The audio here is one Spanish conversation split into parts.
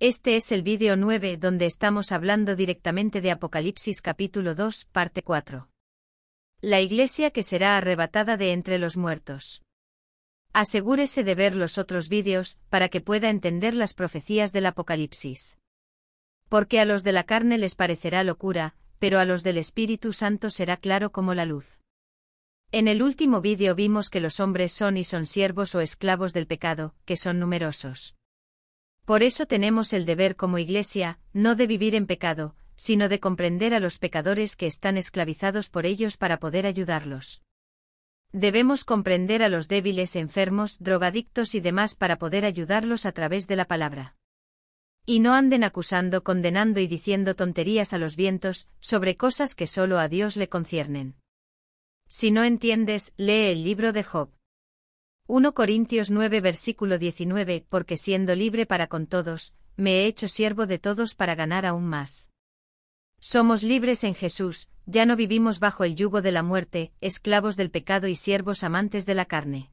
Este es el vídeo 9 donde estamos hablando directamente de Apocalipsis capítulo 2, parte 4. La iglesia que será arrebatada de entre los muertos. Asegúrese de ver los otros vídeos para que pueda entender las profecías del Apocalipsis. Porque a los de la carne les parecerá locura, pero a los del Espíritu Santo será claro como la luz. En el último vídeo vimos que los hombres son y son siervos o esclavos del pecado, que son numerosos. Por eso tenemos el deber como iglesia, no de vivir en pecado, sino de comprender a los pecadores que están esclavizados por ellos para poder ayudarlos. Debemos comprender a los débiles, enfermos, drogadictos y demás para poder ayudarlos a través de la palabra. Y no anden acusando, condenando y diciendo tonterías a los vientos, sobre cosas que solo a Dios le conciernen. Si no entiendes, lee el libro de Job. 1 Corintios 9 versículo 19 Porque siendo libre para con todos, me he hecho siervo de todos para ganar aún más. Somos libres en Jesús, ya no vivimos bajo el yugo de la muerte, esclavos del pecado y siervos amantes de la carne.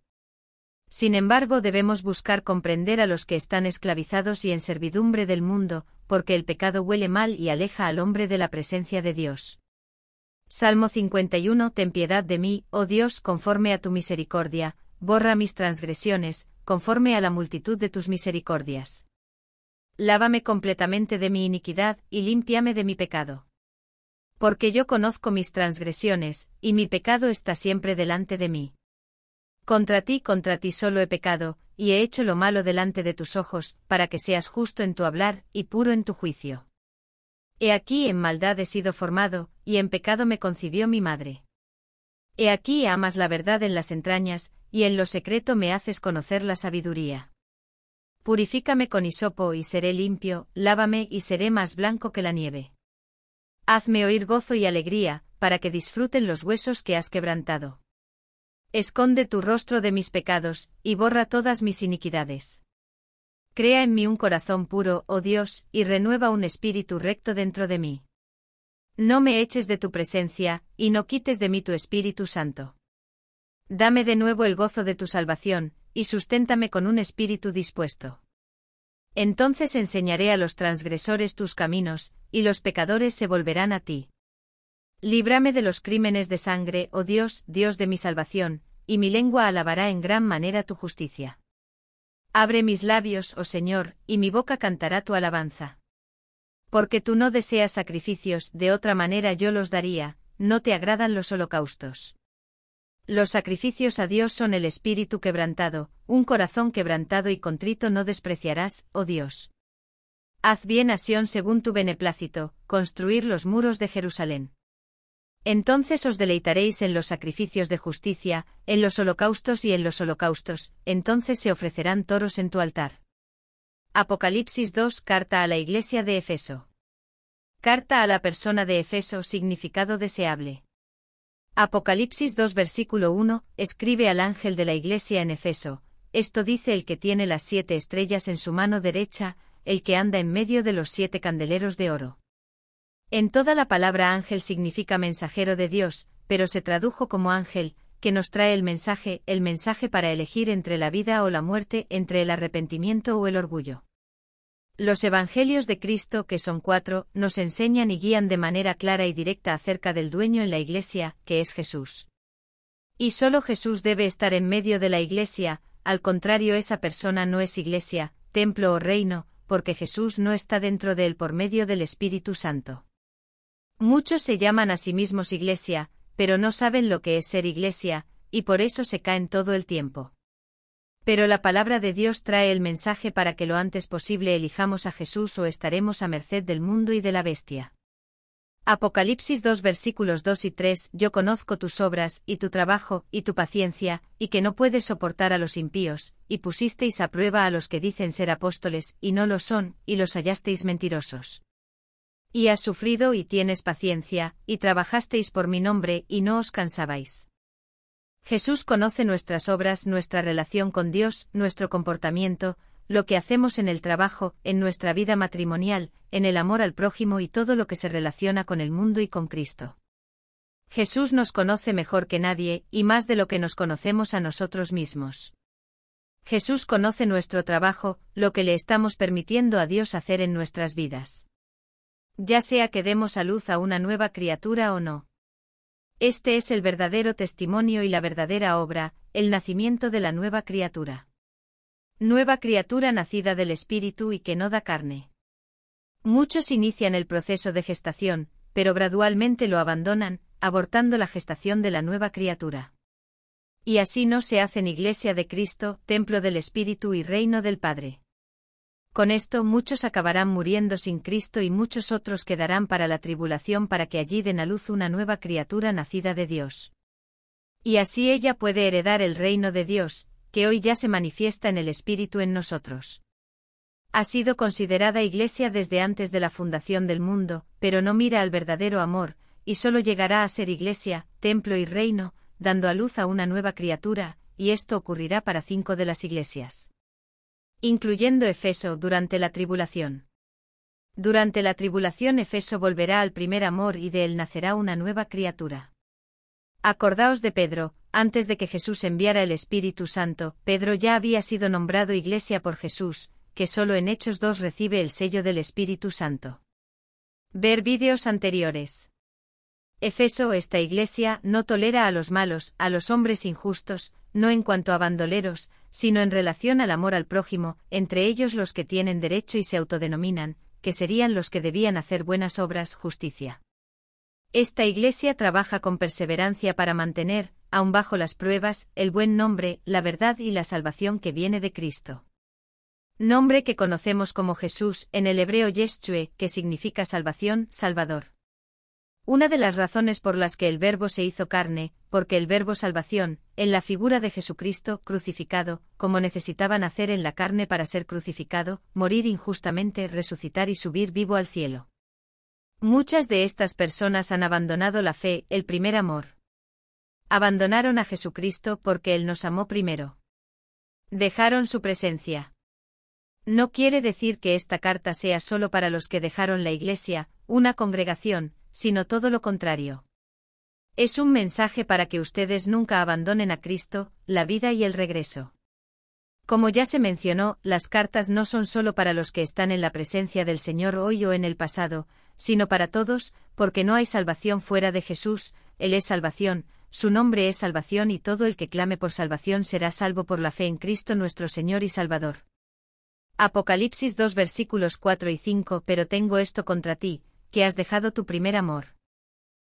Sin embargo, debemos buscar comprender a los que están esclavizados y en servidumbre del mundo, porque el pecado huele mal y aleja al hombre de la presencia de Dios. Salmo 51 Ten piedad de mí, oh Dios, conforme a tu misericordia, borra mis transgresiones, conforme a la multitud de tus misericordias. Lávame completamente de mi iniquidad, y límpiame de mi pecado. Porque yo conozco mis transgresiones, y mi pecado está siempre delante de mí. Contra ti solo he pecado, y he hecho lo malo delante de tus ojos, para que seas justo en tu hablar, y puro en tu juicio. He aquí en maldad he sido formado, y en pecado me concibió mi madre. He aquí amas la verdad en las entrañas, y en lo secreto me haces conocer la sabiduría. Purifícame con hisopo y seré limpio, lávame y seré más blanco que la nieve. Hazme oír gozo y alegría, para que disfruten los huesos que has quebrantado. Esconde tu rostro de mis pecados, y borra todas mis iniquidades. Crea en mí un corazón puro, oh Dios, y renueva un espíritu recto dentro de mí. No me eches de tu presencia, y no quites de mí tu Espíritu Santo. Dame de nuevo el gozo de tu salvación, y susténtame con un espíritu dispuesto. Entonces enseñaré a los transgresores tus caminos, y los pecadores se volverán a ti. Líbrame de los crímenes de sangre, oh Dios, Dios de mi salvación, y mi lengua alabará en gran manera tu justicia. Abre mis labios, oh Señor, y mi boca cantará tu alabanza. Porque tú no deseas sacrificios, de otra manera yo los daría, no te agradan los holocaustos. Los sacrificios a Dios son el espíritu quebrantado, un corazón quebrantado y contrito no despreciarás, oh Dios. Haz bien a Sión según tu beneplácito, construir los muros de Jerusalén. Entonces os deleitaréis en los sacrificios de justicia, en los holocaustos y en los holocaustos, entonces se ofrecerán toros en tu altar. Apocalipsis 2 Carta a la Iglesia de Efeso. Carta a la persona de Efeso, significado deseable. Apocalipsis 2 versículo 1, escribe al ángel de la iglesia en Efeso, esto dice el que tiene las 7 estrellas en su mano derecha, el que anda en medio de los 7 candeleros de oro. En toda la palabra ángel significa mensajero de Dios, pero se tradujo como ángel, que nos trae el mensaje para elegir entre la vida o la muerte, entre el arrepentimiento o el orgullo. Los evangelios de Cristo, que son 4, nos enseñan y guían de manera clara y directa acerca del dueño en la iglesia, que es Jesús. Y solo Jesús debe estar en medio de la iglesia, al contrario esa persona no es iglesia, templo o reino, porque Jesús no está dentro de él por medio del Espíritu Santo. Muchos se llaman a sí mismos iglesia, pero no saben lo que es ser iglesia, y por eso se caen todo el tiempo. Pero la palabra de Dios trae el mensaje para que lo antes posible elijamos a Jesús o estaremos a merced del mundo y de la bestia. Apocalipsis 2 versículos 2 y 3 Yo conozco tus obras, y tu trabajo, y tu paciencia, y que no puedes soportar a los impíos, y pusisteis a prueba a los que dicen ser apóstoles, y no lo son, y los hallasteis mentirosos. Y has sufrido y tienes paciencia, y trabajasteis por mi nombre, y no os cansabais. Jesús conoce nuestras obras, nuestra relación con Dios, nuestro comportamiento, lo que hacemos en el trabajo, en nuestra vida matrimonial, en el amor al prójimo y todo lo que se relaciona con el mundo y con Cristo. Jesús nos conoce mejor que nadie, y más de lo que nos conocemos a nosotros mismos. Jesús conoce nuestro trabajo, lo que le estamos permitiendo a Dios hacer en nuestras vidas. Ya sea que demos a luz a una nueva criatura o no. Este es el verdadero testimonio y la verdadera obra, el nacimiento de la nueva criatura. Nueva criatura nacida del Espíritu y que no da carne. Muchos inician el proceso de gestación, pero gradualmente lo abandonan, abortando la gestación de la nueva criatura. Y así no se hacen Iglesia de Cristo, templo del Espíritu y reino del Padre. Con esto muchos acabarán muriendo sin Cristo y muchos otros quedarán para la tribulación para que allí den a luz una nueva criatura nacida de Dios. Y así ella puede heredar el reino de Dios, que hoy ya se manifiesta en el Espíritu en nosotros. Ha sido considerada Iglesia desde antes de la fundación del mundo, pero no mira al verdadero amor, y solo llegará a ser Iglesia, templo y reino, dando a luz a una nueva criatura, y esto ocurrirá para 5 de las iglesias. Incluyendo Efeso durante la tribulación. Durante la tribulación Efeso volverá al primer amor y de él nacerá una nueva criatura. Acordaos de Pedro, antes de que Jesús enviara el Espíritu Santo, Pedro ya había sido nombrado Iglesia por Jesús, que solo en Hechos 2 recibe el sello del Espíritu Santo. Ver vídeos anteriores. Efeso, esta iglesia, no tolera a los malos, a los hombres injustos, no en cuanto a bandoleros, sino en relación al amor al prójimo, entre ellos los que tienen derecho y se autodenominan, que serían los que debían hacer buenas obras, justicia. Esta iglesia trabaja con perseverancia para mantener, aun bajo las pruebas, el buen nombre, la verdad y la salvación que viene de Cristo. Nombre que conocemos como Jesús, en el hebreo Yeshua, que significa salvación, Salvador. Una de las razones por las que el Verbo se hizo carne, porque el Verbo salvación, en la figura de Jesucristo, crucificado, como necesitaba nacer en la carne para ser crucificado, morir injustamente, resucitar y subir vivo al cielo. Muchas de estas personas han abandonado la fe, el primer amor. Abandonaron a Jesucristo porque Él nos amó primero. Dejaron su presencia. No quiere decir que esta carta sea solo para los que dejaron la iglesia, una congregación, sino todo lo contrario. Es un mensaje para que ustedes nunca abandonen a Cristo, la vida y el regreso. Como ya se mencionó, las cartas no son solo para los que están en la presencia del Señor hoy o en el pasado, sino para todos, porque no hay salvación fuera de Jesús, Él es salvación, su nombre es salvación y todo el que clame por salvación será salvo por la fe en Cristo nuestro Señor y Salvador. Apocalipsis 2 versículos 4 y 5 Pero tengo esto contra ti, que has dejado tu primer amor.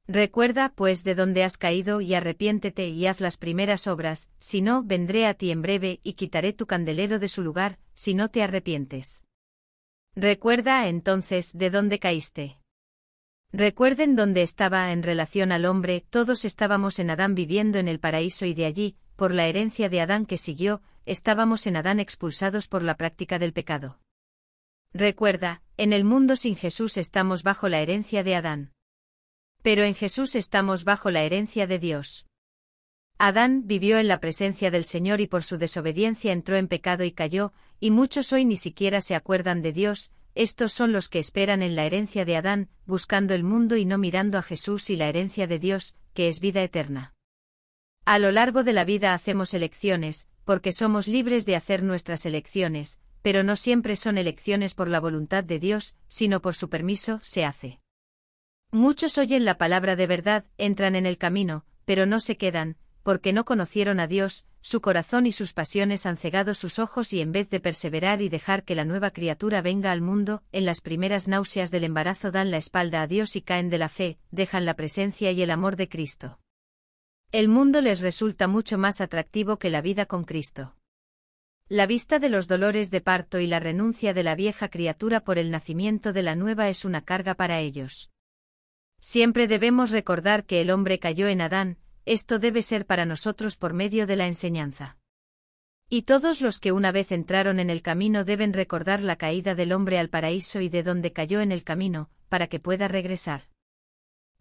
Recuerda, pues, de dónde has caído y arrepiéntete y haz las primeras obras, si no, vendré a ti en breve y quitaré tu candelero de su lugar, si no te arrepientes. Recuerda, entonces, de dónde caíste. Recuerden dónde estaba en relación al hombre, todos estábamos en Adán viviendo en el paraíso y de allí, por la herencia de Adán que siguió, estábamos en Adán expulsados por la práctica del pecado. Recuerda, en el mundo sin Jesús estamos bajo la herencia de Adán. Pero en Jesús estamos bajo la herencia de Dios. Adán vivió en la presencia del Señor y por su desobediencia entró en pecado y cayó, y muchos hoy ni siquiera se acuerdan de Dios, estos son los que esperan en la herencia de Adán, buscando el mundo y no mirando a Jesús y la herencia de Dios, que es vida eterna. A lo largo de la vida hacemos elecciones, porque somos libres de hacer nuestras elecciones, pero no siempre son elecciones por la voluntad de Dios, sino por su permiso, se hace. Muchos oyen la palabra de verdad, entran en el camino, pero no se quedan, porque no conocieron a Dios, su corazón y sus pasiones han cegado sus ojos y en vez de perseverar y dejar que la nueva criatura venga al mundo, en las primeras náuseas del embarazo dan la espalda a Dios y caen de la fe, dejan la presencia y el amor de Cristo. El mundo les resulta mucho más atractivo que la vida con Cristo. La vista de los dolores de parto y la renuncia de la vieja criatura por el nacimiento de la nueva es una carga para ellos. Siempre debemos recordar que el hombre cayó en Adán, esto debe ser para nosotros por medio de la enseñanza. Y todos los que una vez entraron en el camino deben recordar la caída del hombre al paraíso y de donde cayó en el camino, para que pueda regresar.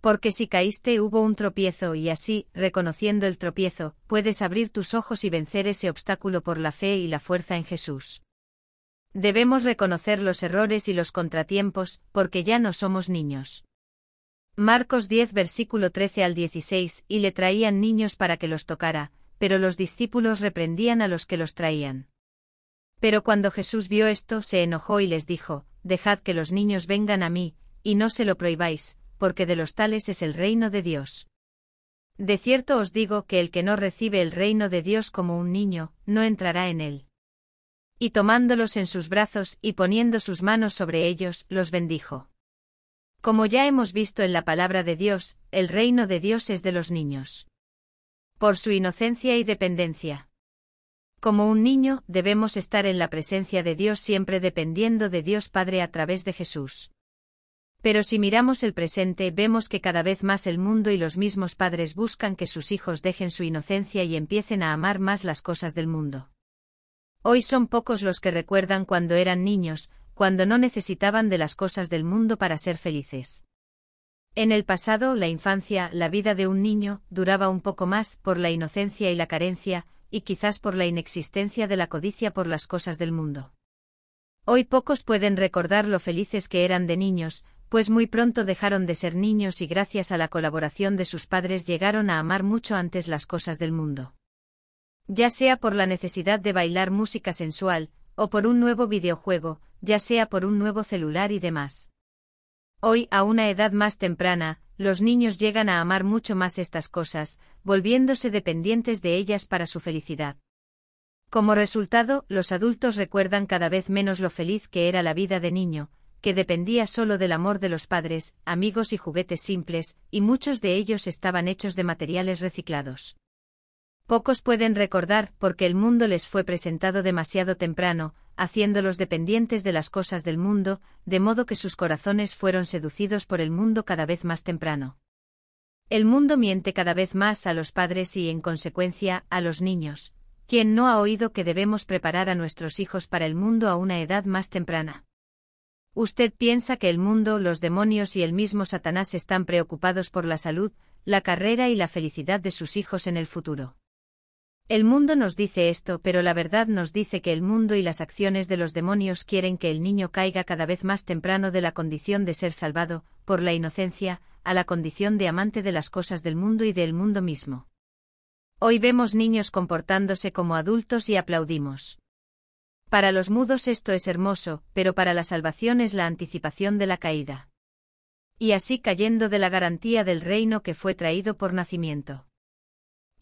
Porque si caíste hubo un tropiezo y así, reconociendo el tropiezo, puedes abrir tus ojos y vencer ese obstáculo por la fe y la fuerza en Jesús. Debemos reconocer los errores y los contratiempos, porque ya no somos niños. Marcos 10 versículo 13 al 16 Y le traían niños para que los tocara, pero los discípulos reprendían a los que los traían. Pero cuando Jesús vio esto, se enojó y les dijo: Dejad que los niños vengan a mí, y no se lo prohibáis, porque de los tales es el reino de Dios. De cierto os digo que el que no recibe el reino de Dios como un niño, no entrará en él. Y tomándolos en sus brazos y poniendo sus manos sobre ellos, los bendijo. Como ya hemos visto en la palabra de Dios, el reino de Dios es de los niños. Por su inocencia y dependencia. Como un niño, debemos estar en la presencia de Dios siempre dependiendo de Dios Padre a través de Jesús. Pero si miramos el presente, vemos que cada vez más el mundo y los mismos padres buscan que sus hijos dejen su inocencia y empiecen a amar más las cosas del mundo. Hoy son pocos los que recuerdan cuando eran niños, cuando no necesitaban de las cosas del mundo para ser felices. En el pasado, la infancia, la vida de un niño, duraba un poco más por la inocencia y la carencia, y quizás por la inexistencia de la codicia por las cosas del mundo. Hoy pocos pueden recordar lo felices que eran de niños, pues muy pronto dejaron de ser niños y gracias a la colaboración de sus padres llegaron a amar mucho antes las cosas del mundo. Ya sea por la necesidad de bailar música sensual, o por un nuevo videojuego, ya sea por un nuevo celular y demás. Hoy, a una edad más temprana, los niños llegan a amar mucho más estas cosas, volviéndose dependientes de ellas para su felicidad. Como resultado, los adultos recuerdan cada vez menos lo feliz que era la vida de niño, que dependía solo del amor de los padres, amigos y juguetes simples, y muchos de ellos estaban hechos de materiales reciclados. Pocos pueden recordar porque el mundo les fue presentado demasiado temprano, haciéndolos dependientes de las cosas del mundo, de modo que sus corazones fueron seducidos por el mundo cada vez más temprano. El mundo miente cada vez más a los padres y, en consecuencia, a los niños. ¿Quién no ha oído que debemos preparar a nuestros hijos para el mundo a una edad más temprana? ¿Usted piensa que el mundo, los demonios y el mismo Satanás están preocupados por la salud, la carrera y la felicidad de sus hijos en el futuro? El mundo nos dice esto, pero la verdad nos dice que el mundo y las acciones de los demonios quieren que el niño caiga cada vez más temprano de la condición de ser salvado, por la inocencia, a la condición de amante de las cosas del mundo y del mundo mismo. Hoy vemos niños comportándose como adultos y aplaudimos. Para los mudos esto es hermoso, pero para la salvación es la anticipación de la caída. Y así cayendo de la garantía del reino que fue traído por nacimiento.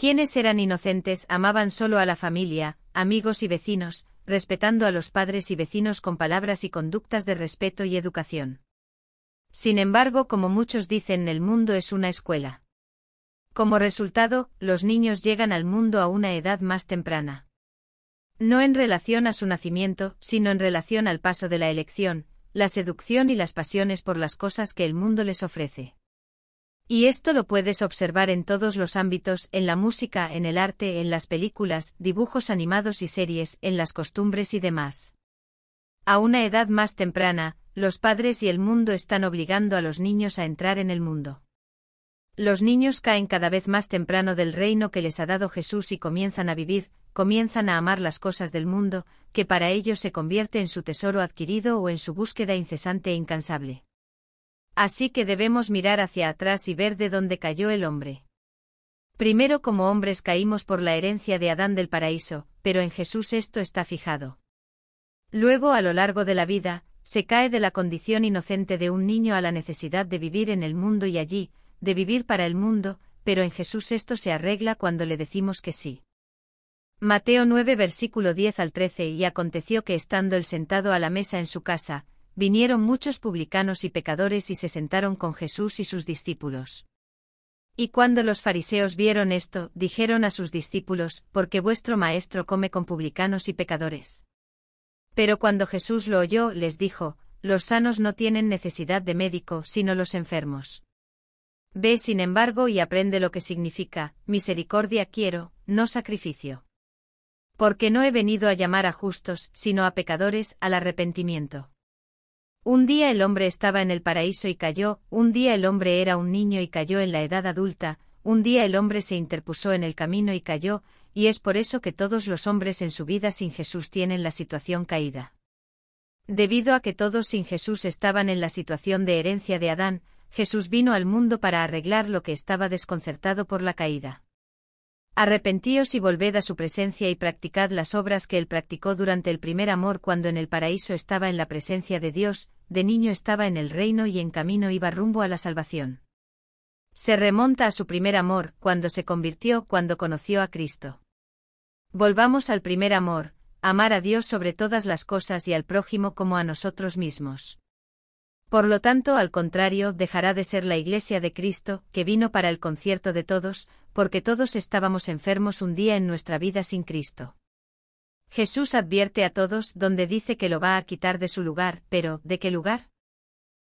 Quienes eran inocentes amaban solo a la familia, amigos y vecinos, respetando a los padres y vecinos con palabras y conductas de respeto y educación. Sin embargo, como muchos dicen, el mundo es una escuela. Como resultado, los niños llegan al mundo a una edad más temprana. No en relación a su nacimiento, sino en relación al paso de la elección, la seducción y las pasiones por las cosas que el mundo les ofrece. Y esto lo puedes observar en todos los ámbitos, en la música, en el arte, en las películas, dibujos animados y series, en las costumbres y demás. A una edad más temprana, los padres y el mundo están obligando a los niños a entrar en el mundo. Los niños caen cada vez más temprano del reino que les ha dado Jesús y comienzan a vivir, comienzan a amar las cosas del mundo, que para ellos se convierte en su tesoro adquirido o en su búsqueda incesante e incansable. Así que debemos mirar hacia atrás y ver de dónde cayó el hombre. Primero, como hombres caímos por la herencia de Adán del paraíso, pero en Jesús esto está fijado. Luego, a lo largo de la vida, se cae de la condición inocente de un niño a la necesidad de vivir en el mundo y allí, de vivir para el mundo, pero en Jesús esto se arregla cuando le decimos que sí. Mateo 9 versículo 10 al 13 Y aconteció que estando él sentado a la mesa en su casa, vinieron muchos publicanos y pecadores y se sentaron con Jesús y sus discípulos. Y cuando los fariseos vieron esto, dijeron a sus discípulos: ¿Por qué vuestro maestro come con publicanos y pecadores? Pero cuando Jesús lo oyó, les dijo: Los sanos no tienen necesidad de médico, sino los enfermos. Ve sin embargo y aprende lo que significa: misericordia quiero, no sacrificio. Porque no he venido a llamar a justos, sino a pecadores, al arrepentimiento. Un día el hombre estaba en el paraíso y cayó, un día el hombre era un niño y cayó en la edad adulta, un día el hombre se interpuso en el camino y cayó, y es por eso que todos los hombres en su vida sin Jesús tienen la situación caída. Debido a que todos sin Jesús estaban en la situación de herencia de Adán, Jesús vino al mundo para arreglar lo que estaba desconcertado por la caída. Arrepentíos y volved a su presencia y practicad las obras que él practicó durante el primer amor cuando en el paraíso estaba en la presencia de Dios, de niño estaba en el reino y en camino iba rumbo a la salvación. Se remonta a su primer amor, cuando se convirtió, cuando conoció a Cristo. Volvamos al primer amor, amar a Dios sobre todas las cosas y al prójimo como a nosotros mismos. Por lo tanto, al contrario, dejará de ser la Iglesia de Cristo, que vino para el concierto de todos, porque todos estábamos enfermos un día en nuestra vida sin Cristo. Jesús advierte a todos donde dice que lo va a quitar de su lugar, pero ¿de qué lugar?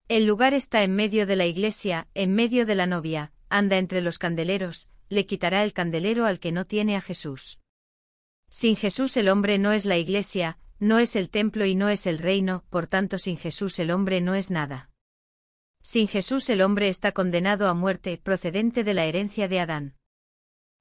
El lugar está en medio de la Iglesia, en medio de la novia, anda entre los candeleros, le quitará el candelero al que no tiene a Jesús. Sin Jesús el hombre no es la Iglesia, no es el templo y no es el reino, por tanto sin Jesús el hombre no es nada. Sin Jesús el hombre está condenado a muerte, procedente de la herencia de Adán.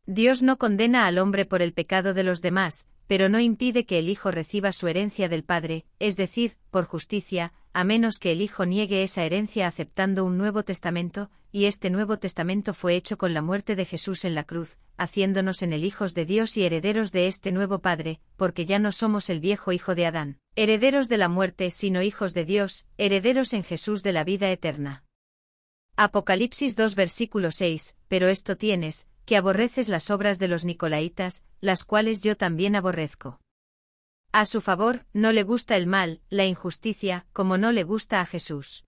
Dios no condena al hombre por el pecado de los demás, pero no impide que el Hijo reciba su herencia del Padre, es decir, por justicia, a menos que el Hijo niegue esa herencia aceptando un Nuevo Testamento, y este Nuevo Testamento fue hecho con la muerte de Jesús en la cruz, haciéndonos en él hijos de Dios y herederos de este nuevo Padre, porque ya no somos el viejo hijo de Adán, herederos de la muerte, sino hijos de Dios, herederos en Jesús de la vida eterna. Apocalipsis 2 versículo 6, pero esto tienes, que aborreces las obras de los nicolaítas, las cuales yo también aborrezco. A su favor, no le gusta el mal, la injusticia, como no le gusta a Jesús.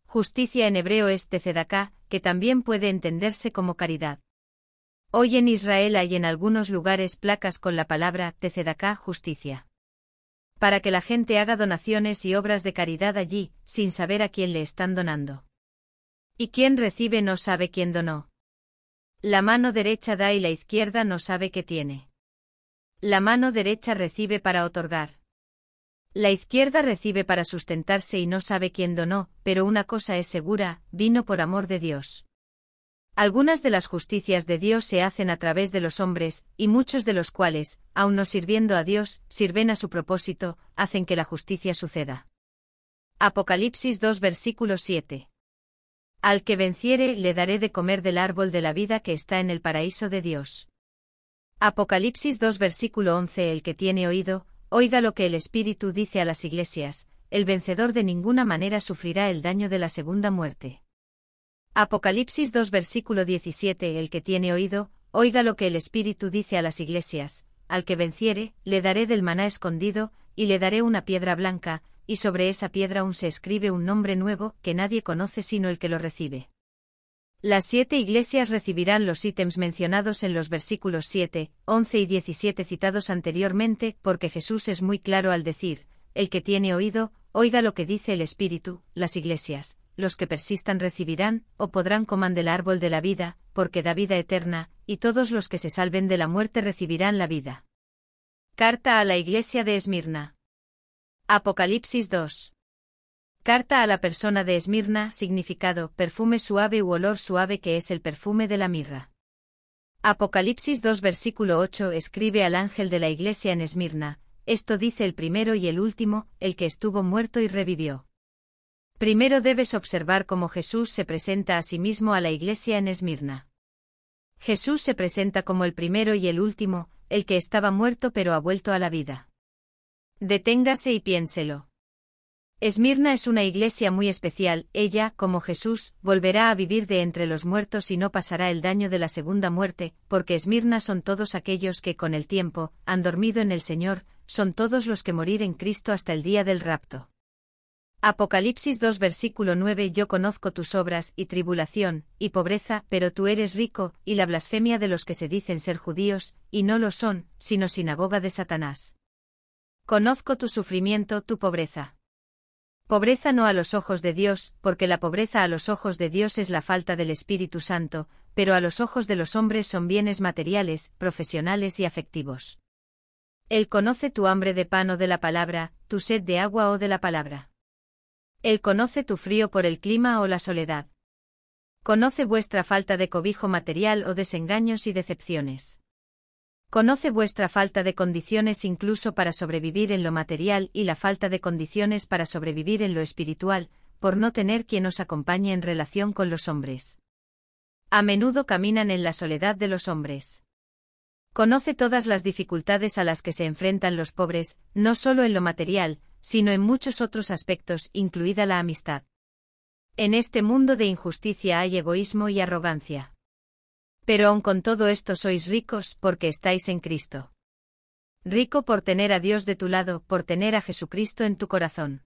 Justicia en hebreo es tzedaká, que también puede entenderse como caridad. Hoy en Israel hay en algunos lugares placas con la palabra tzedaká, justicia. Para que la gente haga donaciones y obras de caridad allí, sin saber a quién le están donando. Y quien recibe no sabe quién donó. La mano derecha da y la izquierda no sabe qué tiene. La mano derecha recibe para otorgar. La izquierda recibe para sustentarse y no sabe quién donó, pero una cosa es segura, vino por amor de Dios. Algunas de las justicias de Dios se hacen a través de los hombres, y muchos de los cuales, aun no sirviendo a Dios, sirven a su propósito, hacen que la justicia suceda. Apocalipsis 2 versículo 7. Al que venciere le daré de comer del árbol de la vida que está en el paraíso de Dios. Apocalipsis 2 versículo 11. El que tiene oído, oiga lo que el Espíritu dice a las iglesias, el vencedor de ninguna manera sufrirá el daño de la segunda muerte. Apocalipsis 2 versículo 17. El que tiene oído, oiga lo que el Espíritu dice a las iglesias, al que venciere, le daré del maná escondido, y le daré una piedra blanca, y sobre esa piedra aún se escribe un nombre nuevo que nadie conoce sino el que lo recibe. Las 7 iglesias recibirán los ítems mencionados en los versículos 7, 11 y 17 citados anteriormente, porque Jesús es muy claro al decir, el que tiene oído, oiga lo que dice el Espíritu, las iglesias, los que persistan recibirán, o podrán comer del árbol de la vida, porque da vida eterna, y todos los que se salven de la muerte recibirán la vida. Carta a la iglesia de Esmirna. Apocalipsis 2. Carta a la persona de Esmirna, significado, perfume suave u olor suave que es el perfume de la mirra. Apocalipsis 2 versículo 8 escribe al ángel de la iglesia en Esmirna, esto dice el primero y el último, el que estuvo muerto y revivió. Primero debes observar cómo Jesús se presenta a sí mismo a la iglesia en Esmirna. Jesús se presenta como el primero y el último, el que estaba muerto pero ha vuelto a la vida. Deténgase y piénselo. Esmirna es una iglesia muy especial, ella, como Jesús, volverá a vivir de entre los muertos y no pasará el daño de la segunda muerte, porque Esmirna son todos aquellos que con el tiempo, han dormido en el Señor, son todos los que morir en Cristo hasta el día del rapto. Apocalipsis 2 versículo 9 Yo conozco tus obras, y tribulación, y pobreza, pero tú eres rico, y la blasfemia de los que se dicen ser judíos, y no lo son, sino sinagoga de Satanás. Conozco tu sufrimiento, tu pobreza. Pobreza no a los ojos de Dios, porque la pobreza a los ojos de Dios es la falta del Espíritu Santo, pero a los ojos de los hombres son bienes materiales, profesionales y afectivos. Él conoce tu hambre de pan o de la palabra, tu sed de agua o de la palabra. Él conoce tu frío por el clima o la soledad. Conoce vuestra falta de cobijo material o desengaños y decepciones. Conoce vuestra falta de condiciones incluso para sobrevivir en lo material y la falta de condiciones para sobrevivir en lo espiritual, por no tener quien os acompañe en relación con los hombres. A menudo caminan en la soledad de los hombres. Conoce todas las dificultades a las que se enfrentan los pobres, no solo en lo material, sino en muchos otros aspectos, incluida la amistad. En este mundo de injusticia hay egoísmo y arrogancia. Pero aun con todo esto sois ricos porque estáis en Cristo. Rico por tener a Dios de tu lado, por tener a Jesucristo en tu corazón.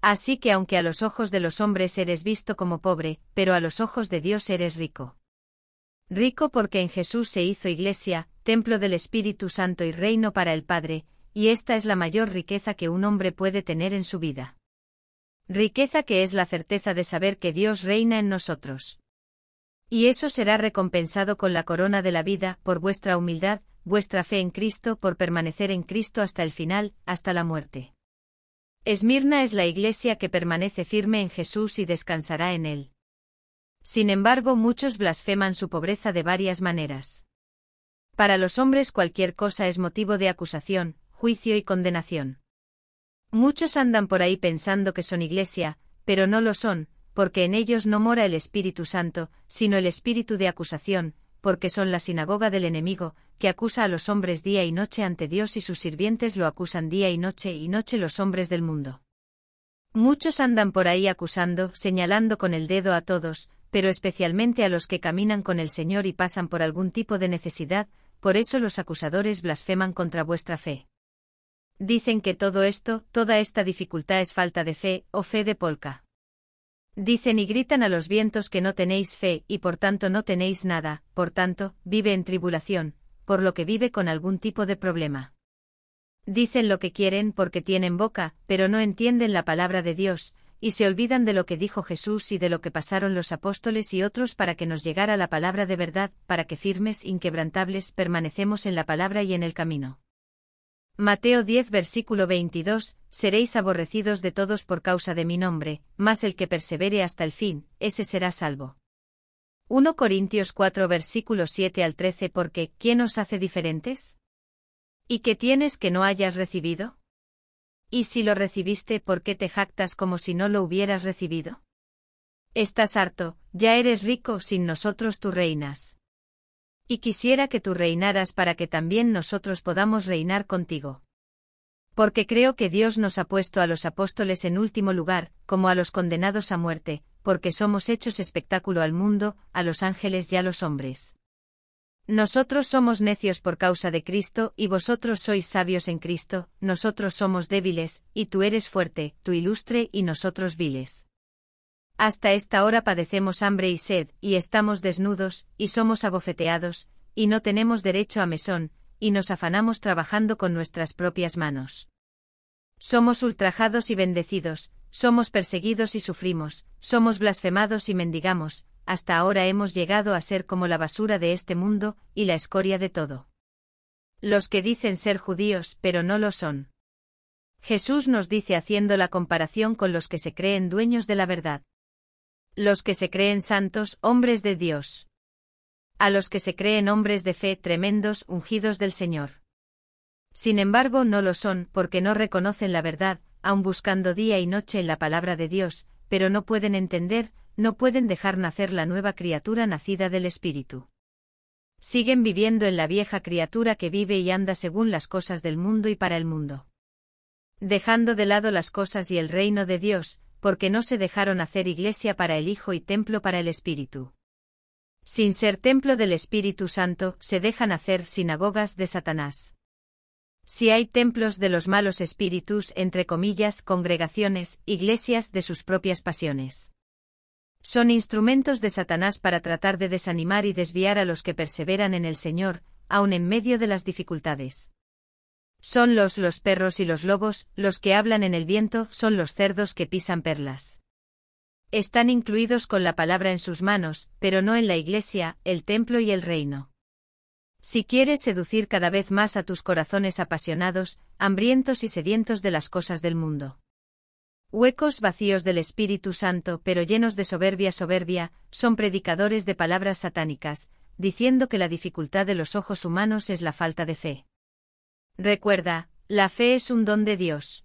Así que aunque a los ojos de los hombres eres visto como pobre, pero a los ojos de Dios eres rico. Rico porque en Jesús se hizo iglesia, templo del Espíritu Santo y reino para el Padre, y esta es la mayor riqueza que un hombre puede tener en su vida. Riqueza que es la certeza de saber que Dios reina en nosotros. Y eso será recompensado con la corona de la vida, por vuestra humildad, vuestra fe en Cristo, por permanecer en Cristo hasta el final, hasta la muerte. Esmirna es la iglesia que permanece firme en Jesús y descansará en él. Sin embargo, muchos blasfeman su pobreza de varias maneras. Para los hombres cualquier cosa es motivo de acusación, juicio y condenación. Muchos andan por ahí pensando que son iglesia, pero no lo son, porque en ellos no mora el Espíritu Santo, sino el espíritu de acusación, porque son la sinagoga del enemigo, que acusa a los hombres día y noche ante Dios y sus sirvientes lo acusan día y noche los hombres del mundo. Muchos andan por ahí acusando, señalando con el dedo a todos, pero especialmente a los que caminan con el Señor y pasan por algún tipo de necesidad, por eso los acusadores blasfeman contra vuestra fe. Dicen que todo esto, toda esta dificultad es falta de fe, o fe de polca. Dicen y gritan a los vientos que no tenéis fe y por tanto no tenéis nada, por tanto, vive en tribulación, por lo que vive con algún tipo de problema. Dicen lo que quieren porque tienen boca, pero no entienden la palabra de Dios, y se olvidan de lo que dijo Jesús y de lo que pasaron los apóstoles y otros para que nos llegara la palabra de verdad, para que firmes, inquebrantables, permanecemos en la palabra y en el camino. Mateo 10 versículo 22, seréis aborrecidos de todos por causa de mi nombre, mas el que persevere hasta el fin, ese será salvo. 1 Corintios 4 versículo 7 al 13 porque, ¿quién os hace diferentes? ¿Y qué tienes que no hayas recibido? Y si lo recibiste, ¿por qué te jactas como si no lo hubieras recibido? Estás harto, ya eres rico, sin nosotros tú reinas. Y quisiera que tú reinaras para que también nosotros podamos reinar contigo. Porque creo que Dios nos ha puesto a los apóstoles en último lugar, como a los condenados a muerte, porque somos hechos espectáculo al mundo, a los ángeles y a los hombres. Nosotros somos necios por causa de Cristo y vosotros sois sabios en Cristo, nosotros somos débiles, y tú eres fuerte, tú ilustre y nosotros viles. Hasta esta hora padecemos hambre y sed, y estamos desnudos, y somos abofeteados, y no tenemos derecho a mesón, y nos afanamos trabajando con nuestras propias manos. Somos ultrajados y bendecidos, somos perseguidos y sufrimos, somos blasfemados y mendigamos, hasta ahora hemos llegado a ser como la basura de este mundo, y la escoria de todo. Los que dicen ser judíos, pero no lo son. Jesús nos dice haciendo la comparación con los que se creen dueños de la verdad. Los que se creen santos, hombres de Dios. A los que se creen hombres de fe, tremendos, ungidos del Señor. Sin embargo, no lo son, porque no reconocen la verdad, aun buscando día y noche en la palabra de Dios, pero no pueden entender, no pueden dejar nacer la nueva criatura nacida del Espíritu. Siguen viviendo en la vieja criatura que vive y anda según las cosas del mundo y para el mundo. Dejando de lado las cosas y el reino de Dios, porque no se dejaron hacer iglesia para el Hijo y templo para el Espíritu. Sin ser templo del Espíritu Santo, se dejan hacer sinagogas de Satanás. Si hay templos de los malos espíritus, entre comillas, congregaciones, iglesias de sus propias pasiones. Son instrumentos de Satanás para tratar de desanimar y desviar a los que perseveran en el Señor, aun en medio de las dificultades. Son los perros y los lobos, los que hablan en el viento, son los cerdos que pisan perlas. Están incluidos con la palabra en sus manos, pero no en la iglesia, el templo y el reino. Si quieres seducir cada vez más a tus corazones apasionados, hambrientos y sedientos de las cosas del mundo. Huecos vacíos del Espíritu Santo pero llenos de soberbia, son predicadores de palabras satánicas, diciendo que la dificultad de los ojos humanos es la falta de fe. Recuerda, la fe es un don de Dios.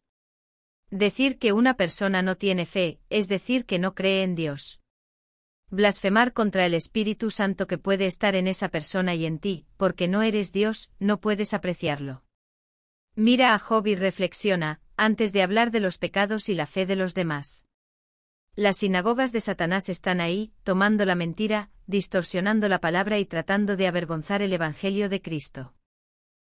Decir que una persona no tiene fe, es decir que no cree en Dios. Blasfemar contra el Espíritu Santo que puede estar en esa persona y en ti, porque no eres Dios, no puedes apreciarlo. Mira a Job y reflexiona, antes de hablar de los pecados y la fe de los demás. Las sinagogas de Satanás están ahí, tomando la mentira, distorsionando la palabra y tratando de avergonzar el Evangelio de Cristo.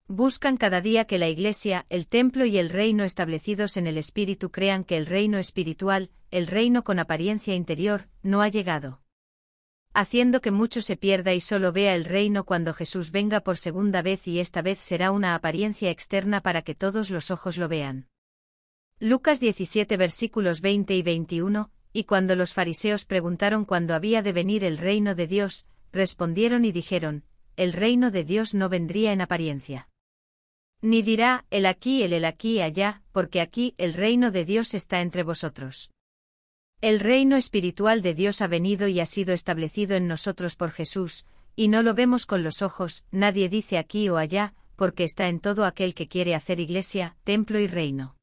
Buscan cada día que la Iglesia, el templo y el reino establecidos en el Espíritu crean que el reino espiritual, el reino con apariencia interior, no ha llegado. Haciendo que mucho se pierda y solo vea el reino cuando Jesús venga por segunda vez y esta vez será una apariencia externa para que todos los ojos lo vean. Lucas 17 versículos 20 y 21, y cuando los fariseos preguntaron cuándo había de venir el reino de Dios, respondieron y dijeron, el reino de Dios no vendría en apariencia. Ni dirá, el aquí allá, porque aquí el reino de Dios está entre vosotros. El reino espiritual de Dios ha venido y ha sido establecido en nosotros por Jesús, y no lo vemos con los ojos, nadie dice aquí o allá, porque está en todo aquel que quiere hacer iglesia, templo y reino.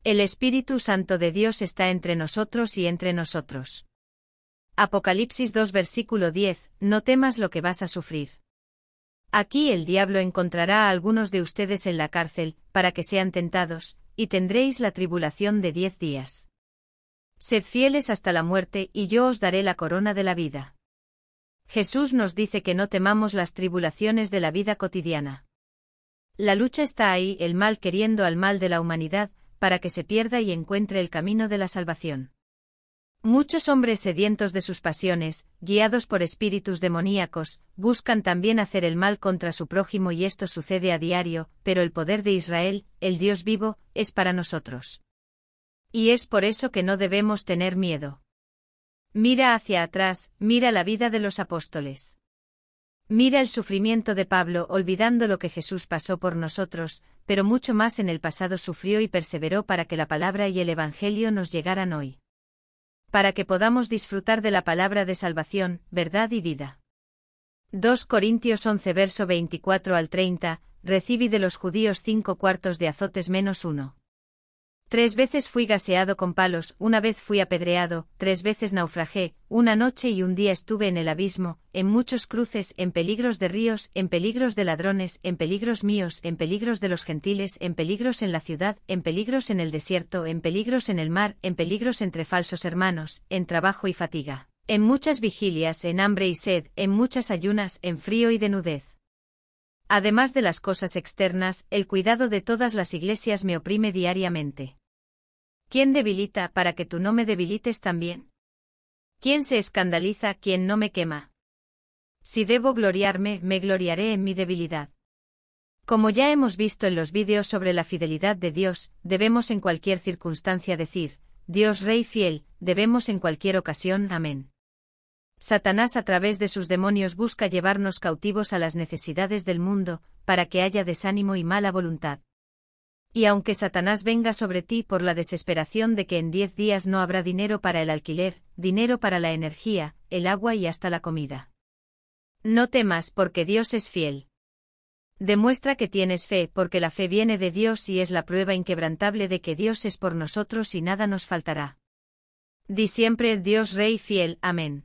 El Espíritu Santo de Dios está entre nosotros y entre nosotros. Apocalipsis 2 versículo 10, no temas lo que vas a sufrir. Aquí el diablo encontrará a algunos de ustedes en la cárcel, para que sean tentados, y tendréis la tribulación de 10 días. Sed fieles hasta la muerte y yo os daré la corona de la vida. Jesús nos dice que no temamos las tribulaciones de la vida cotidiana. La lucha está ahí, el mal queriendo al mal de la humanidad, para que se pierda y encuentre el camino de la salvación. Muchos hombres sedientos de sus pasiones, guiados por espíritus demoníacos, buscan también hacer el mal contra su prójimo y esto sucede a diario, pero el poder de Israel, el Dios vivo, es para nosotros. Y es por eso que no debemos tener miedo. Mira hacia atrás, mira la vida de los apóstoles. Mira el sufrimiento de Pablo olvidando lo que Jesús pasó por nosotros, pero mucho más en el pasado sufrió y perseveró para que la palabra y el Evangelio nos llegaran hoy. Para que podamos disfrutar de la palabra de salvación, verdad y vida. 2 Corintios 11 verso 24 al 30, recibí de los judíos 5/4 de azotes menos 1. 3 veces fui gaseado con palos, una vez fui apedreado, 3 veces naufragé, una noche y un día estuve en el abismo, en muchos cruces, en peligros de ríos, en peligros de ladrones, en peligros míos, en peligros de los gentiles, en peligros en la ciudad, en peligros en el desierto, en peligros en el mar, en peligros entre falsos hermanos, en trabajo y fatiga, en muchas vigilias, en hambre y sed, en muchas ayunas, en frío y desnudez. Además de las cosas externas, el cuidado de todas las iglesias me oprime diariamente. ¿Quién debilita para que tú no me debilites también? ¿Quién se escandaliza, quien no me quema? Si debo gloriarme, me gloriaré en mi debilidad. Como ya hemos visto en los vídeos sobre la fidelidad de Dios, debemos en cualquier circunstancia decir, Dios Rey fiel, debemos en cualquier ocasión, amén. Satanás a través de sus demonios busca llevarnos cautivos a las necesidades del mundo, para que haya desánimo y mala voluntad. Y aunque Satanás venga sobre ti por la desesperación de que en 10 días no habrá dinero para el alquiler, dinero para la energía, el agua y hasta la comida. No temas porque Dios es fiel. Demuestra que tienes fe porque la fe viene de Dios y es la prueba inquebrantable de que Dios es por nosotros y nada nos faltará. Di siempre Dios Rey fiel, amén.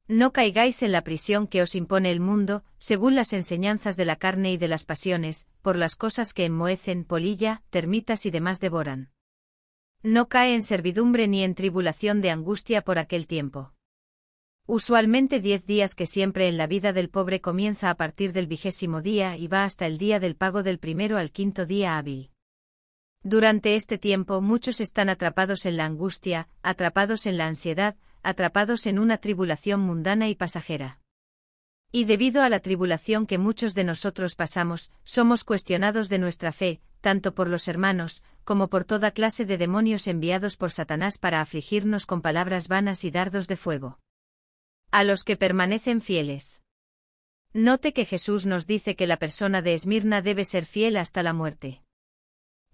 No caigáis en la prisión que os impone el mundo, según las enseñanzas de la carne y de las pasiones, por las cosas que enmohecen, polilla, termitas y demás devoran. No cae en servidumbre ni en tribulación de angustia por aquel tiempo. Usualmente 10 días que siempre en la vida del pobre comienza a partir del 20º día y va hasta el día del pago del primero al 5º día hábil. Durante este tiempo muchos están atrapados en la angustia, atrapados en la ansiedad, atrapados en una tribulación mundana y pasajera. Y debido a la tribulación que muchos de nosotros pasamos, somos cuestionados de nuestra fe, tanto por los hermanos, como por toda clase de demonios enviados por Satanás para afligirnos con palabras vanas y dardos de fuego. A los que permanecen fieles. Note que Jesús nos dice que la persona de Esmirna debe ser fiel hasta la muerte.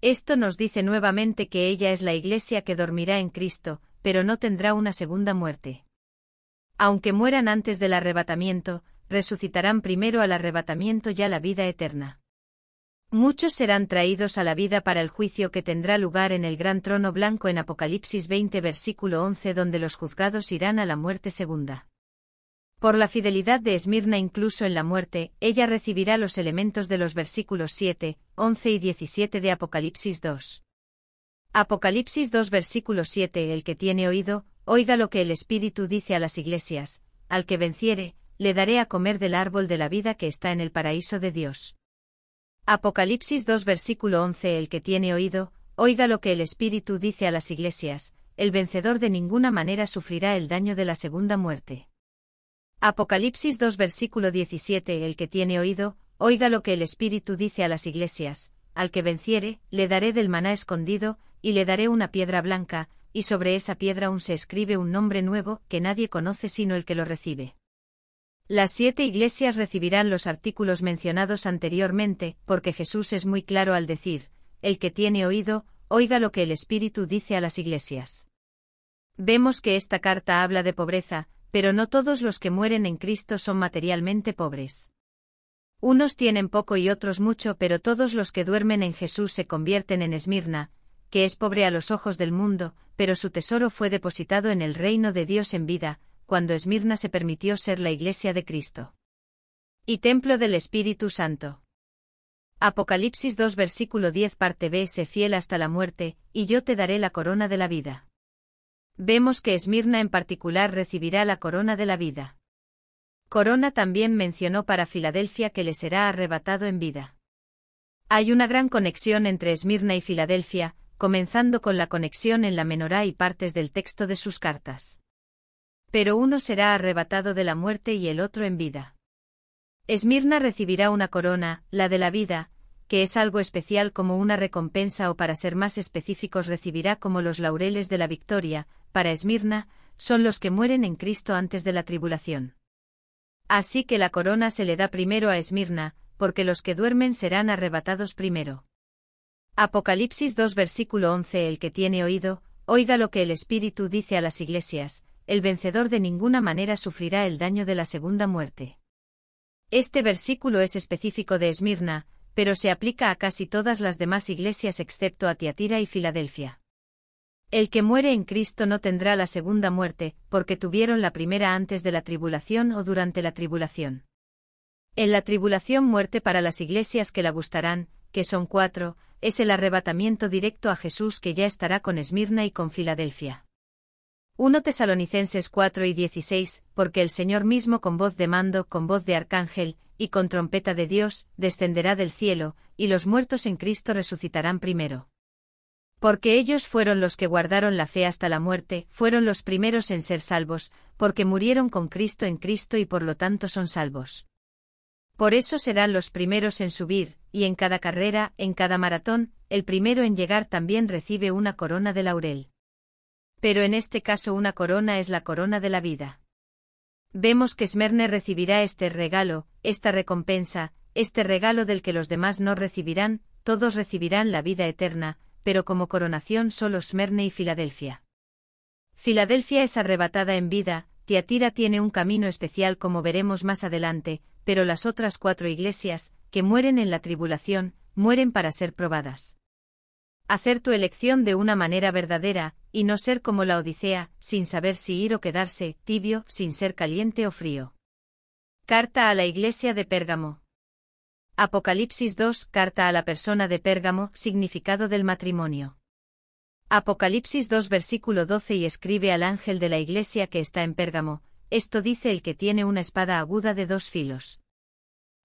Esto nos dice nuevamente que ella es la iglesia que dormirá en Cristo, pero no tendrá una segunda muerte. Aunque mueran antes del arrebatamiento, resucitarán primero al arrebatamiento y a la vida eterna. Muchos serán traídos a la vida para el juicio que tendrá lugar en el gran trono blanco en Apocalipsis 20 versículo 11, donde los juzgados irán a la muerte segunda. Por la fidelidad de Esmirna incluso en la muerte, ella recibirá los elementos de los versículos 7, 11 y 17 de Apocalipsis 2. Apocalipsis 2 versículo 7. El que tiene oído, oiga lo que el Espíritu dice a las iglesias: al que venciere, le daré a comer del árbol de la vida que está en el paraíso de Dios. Apocalipsis 2 versículo 11. El que tiene oído, oiga lo que el Espíritu dice a las iglesias: el vencedor de ninguna manera sufrirá el daño de la segunda muerte. Apocalipsis 2 versículo 17. El que tiene oído, oiga lo que el Espíritu dice a las iglesias: al que venciere, le daré del maná escondido, y le daré una piedra blanca, y sobre esa piedra aún se escribe un nombre nuevo que nadie conoce sino el que lo recibe. Las 7 iglesias recibirán los artículos mencionados anteriormente, porque Jesús es muy claro al decir: el que tiene oído, oiga lo que el Espíritu dice a las iglesias. Vemos que esta carta habla de pobreza, pero no todos los que mueren en Cristo son materialmente pobres. Unos tienen poco y otros mucho, pero todos los que duermen en Jesús se convierten en Esmirna, que es pobre a los ojos del mundo, pero su tesoro fue depositado en el reino de Dios en vida, cuando Esmirna se permitió ser la iglesia de Cristo. Y templo del Espíritu Santo. Apocalipsis 2 versículo 10 parte B. Sé fiel hasta la muerte, y yo te daré la corona de la vida. Vemos que Esmirna en particular recibirá la corona de la vida. Corona también mencionó para Filadelfia que le será arrebatado en vida. Hay una gran conexión entre Esmirna y Filadelfia, comenzando con la conexión en la menorá y partes del texto de sus cartas. Pero uno será arrebatado de la muerte y el otro en vida. Esmirna recibirá una corona, la de la vida, que es algo especial como una recompensa, o para ser más específicos recibirá como los laureles de la victoria. Para Esmirna, son los que mueren en Cristo antes de la tribulación. Así que la corona se le da primero a Esmirna, porque los que duermen serán arrebatados primero. Apocalipsis 2 versículo 11. El que tiene oído, oiga lo que el Espíritu dice a las iglesias: el vencedor de ninguna manera sufrirá el daño de la segunda muerte. Este versículo es específico de Esmirna, pero se aplica a casi todas las demás iglesias excepto a Tiatira y Filadelfia. El que muere en Cristo no tendrá la segunda muerte, porque tuvieron la primera antes de la tribulación o durante la tribulación. En la tribulación, muerte para las iglesias que la gustarán, que son 4, es el arrebatamiento directo a Jesús, que ya estará con Esmirna y con Filadelfia. 1 Tesalonicenses 4 y 16, porque el Señor mismo con voz de mando, con voz de arcángel, y con trompeta de Dios, descenderá del cielo, y los muertos en Cristo resucitarán primero. Porque ellos fueron los que guardaron la fe hasta la muerte, fueron los primeros en ser salvos, porque murieron con Cristo en Cristo y por lo tanto son salvos. Por eso serán los primeros en subir, y en cada carrera, en cada maratón, el primero en llegar también recibe una corona de laurel. Pero en este caso una corona es la corona de la vida. Vemos que Esmirna recibirá este regalo, esta recompensa, este regalo del que los demás no recibirán, todos recibirán la vida eterna, pero como coronación solo Esmirna y Filadelfia. Filadelfia es arrebatada en vida, Tiatira tiene un camino especial como veremos más adelante, pero las otras 4 iglesias, que mueren en la tribulación, mueren para ser probadas. Hacer tu elección de una manera verdadera, y no ser como la Odisea, sin saber si ir o quedarse, tibio, sin ser caliente o frío. Carta a la iglesia de Pérgamo. Apocalipsis 2, carta a la persona de Pérgamo, significado del matrimonio. Apocalipsis 2 versículo 12. Y escribe al ángel de la iglesia que está en Pérgamo: esto dice el que tiene una espada aguda de 2 filos.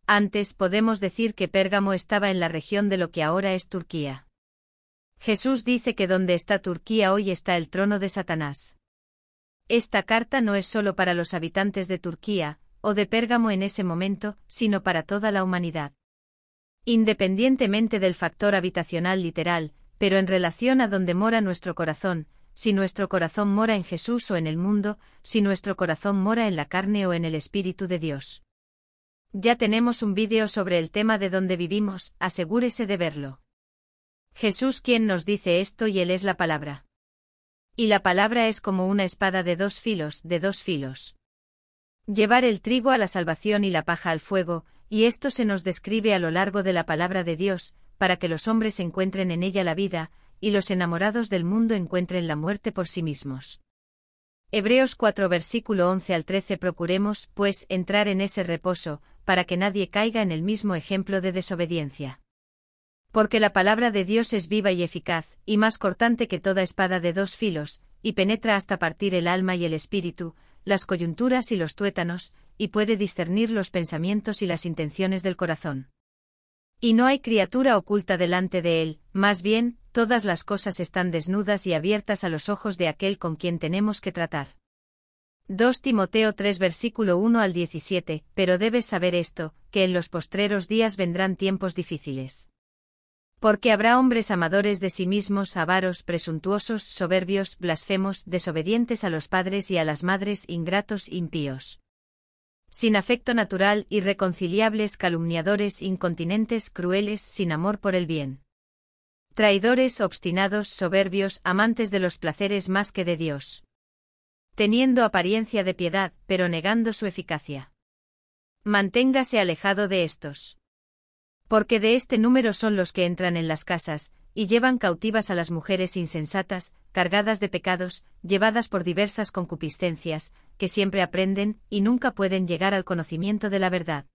Antes podemos decir que Pérgamo estaba en la región de lo que ahora es Turquía. Jesús dice que donde está Turquía hoy está el trono de Satanás. Esta carta no es solo para los habitantes de Turquía, o de Pérgamo en ese momento, sino para toda la humanidad. Independientemente del factor habitacional literal, pero en relación a donde mora nuestro corazón, si nuestro corazón mora en Jesús o en el mundo, si nuestro corazón mora en la carne o en el Espíritu de Dios. Ya tenemos un vídeo sobre el tema de donde vivimos, asegúrese de verlo. Jesús quien nos dice esto, y Él es la palabra. Y la palabra es como una espada de 2 filos, de 2 filos. Llevar el trigo a la salvación y la paja al fuego, y esto se nos describe a lo largo de la palabra de Dios, para que los hombres encuentren en ella la vida, y los enamorados del mundo encuentren la muerte por sí mismos. Hebreos 4 versículo 11 al 13. Procuremos, pues, entrar en ese reposo, para que nadie caiga en el mismo ejemplo de desobediencia. Porque la palabra de Dios es viva y eficaz, y más cortante que toda espada de dos filos, y penetra hasta partir el alma y el espíritu, las coyunturas y los tuétanos, y puede discernir los pensamientos y las intenciones del corazón. Y no hay criatura oculta delante de él, más bien, todas las cosas están desnudas y abiertas a los ojos de aquel con quien tenemos que tratar. 2 Timoteo 3 versículo 1 al 17. Pero debes saber esto, que en los postreros días vendrán tiempos difíciles. Porque habrá hombres amadores de sí mismos, avaros, presuntuosos, soberbios, blasfemos, desobedientes a los padres y a las madres, ingratos, impíos. Sin afecto natural, irreconciliables, calumniadores, incontinentes, crueles, sin amor por el bien. Traidores, obstinados, soberbios, amantes de los placeres más que de Dios. Teniendo apariencia de piedad, pero negando su eficacia. Manténgase alejado de estos. Porque de este número son los que entran en las casas, y llevan cautivas a las mujeres insensatas, cargadas de pecados, llevadas por diversas concupiscencias, que siempre aprenden, y nunca pueden llegar al conocimiento de la verdad.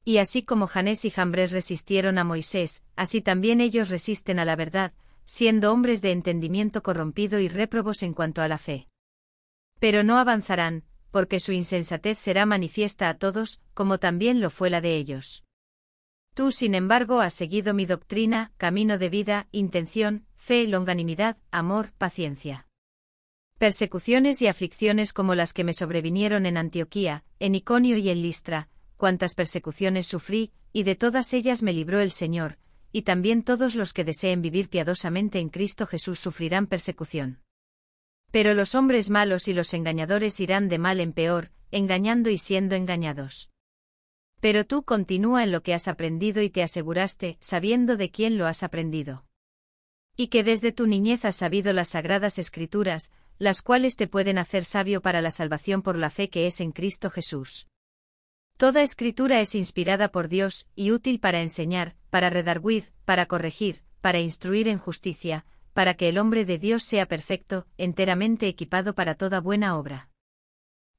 Y así como Janés y Jambres resistieron a Moisés, así también ellos resisten a la verdad, siendo hombres de entendimiento corrompido y réprobos en cuanto a la fe. Pero no avanzarán, porque su insensatez será manifiesta a todos, como también lo fue la de ellos. Tú, sin embargo, has seguido mi doctrina, camino de vida, intención, fe, longanimidad, amor, paciencia. Persecuciones y aflicciones como las que me sobrevinieron en Antioquía, en Iconio y en Listra, cuantas persecuciones sufrí, y de todas ellas me libró el Señor, y también todos los que deseen vivir piadosamente en Cristo Jesús sufrirán persecución. Pero los hombres malos y los engañadores irán de mal en peor, engañando y siendo engañados. Pero tú continúa en lo que has aprendido y te aseguraste, sabiendo de quién lo has aprendido. Y que desde tu niñez has sabido las sagradas Escrituras, las cuales te pueden hacer sabio para la salvación por la fe que es en Cristo Jesús. Toda Escritura es inspirada por Dios, y útil para enseñar, para redarguir, para corregir, para instruir en justicia, para que el hombre de Dios sea perfecto, enteramente equipado para toda buena obra.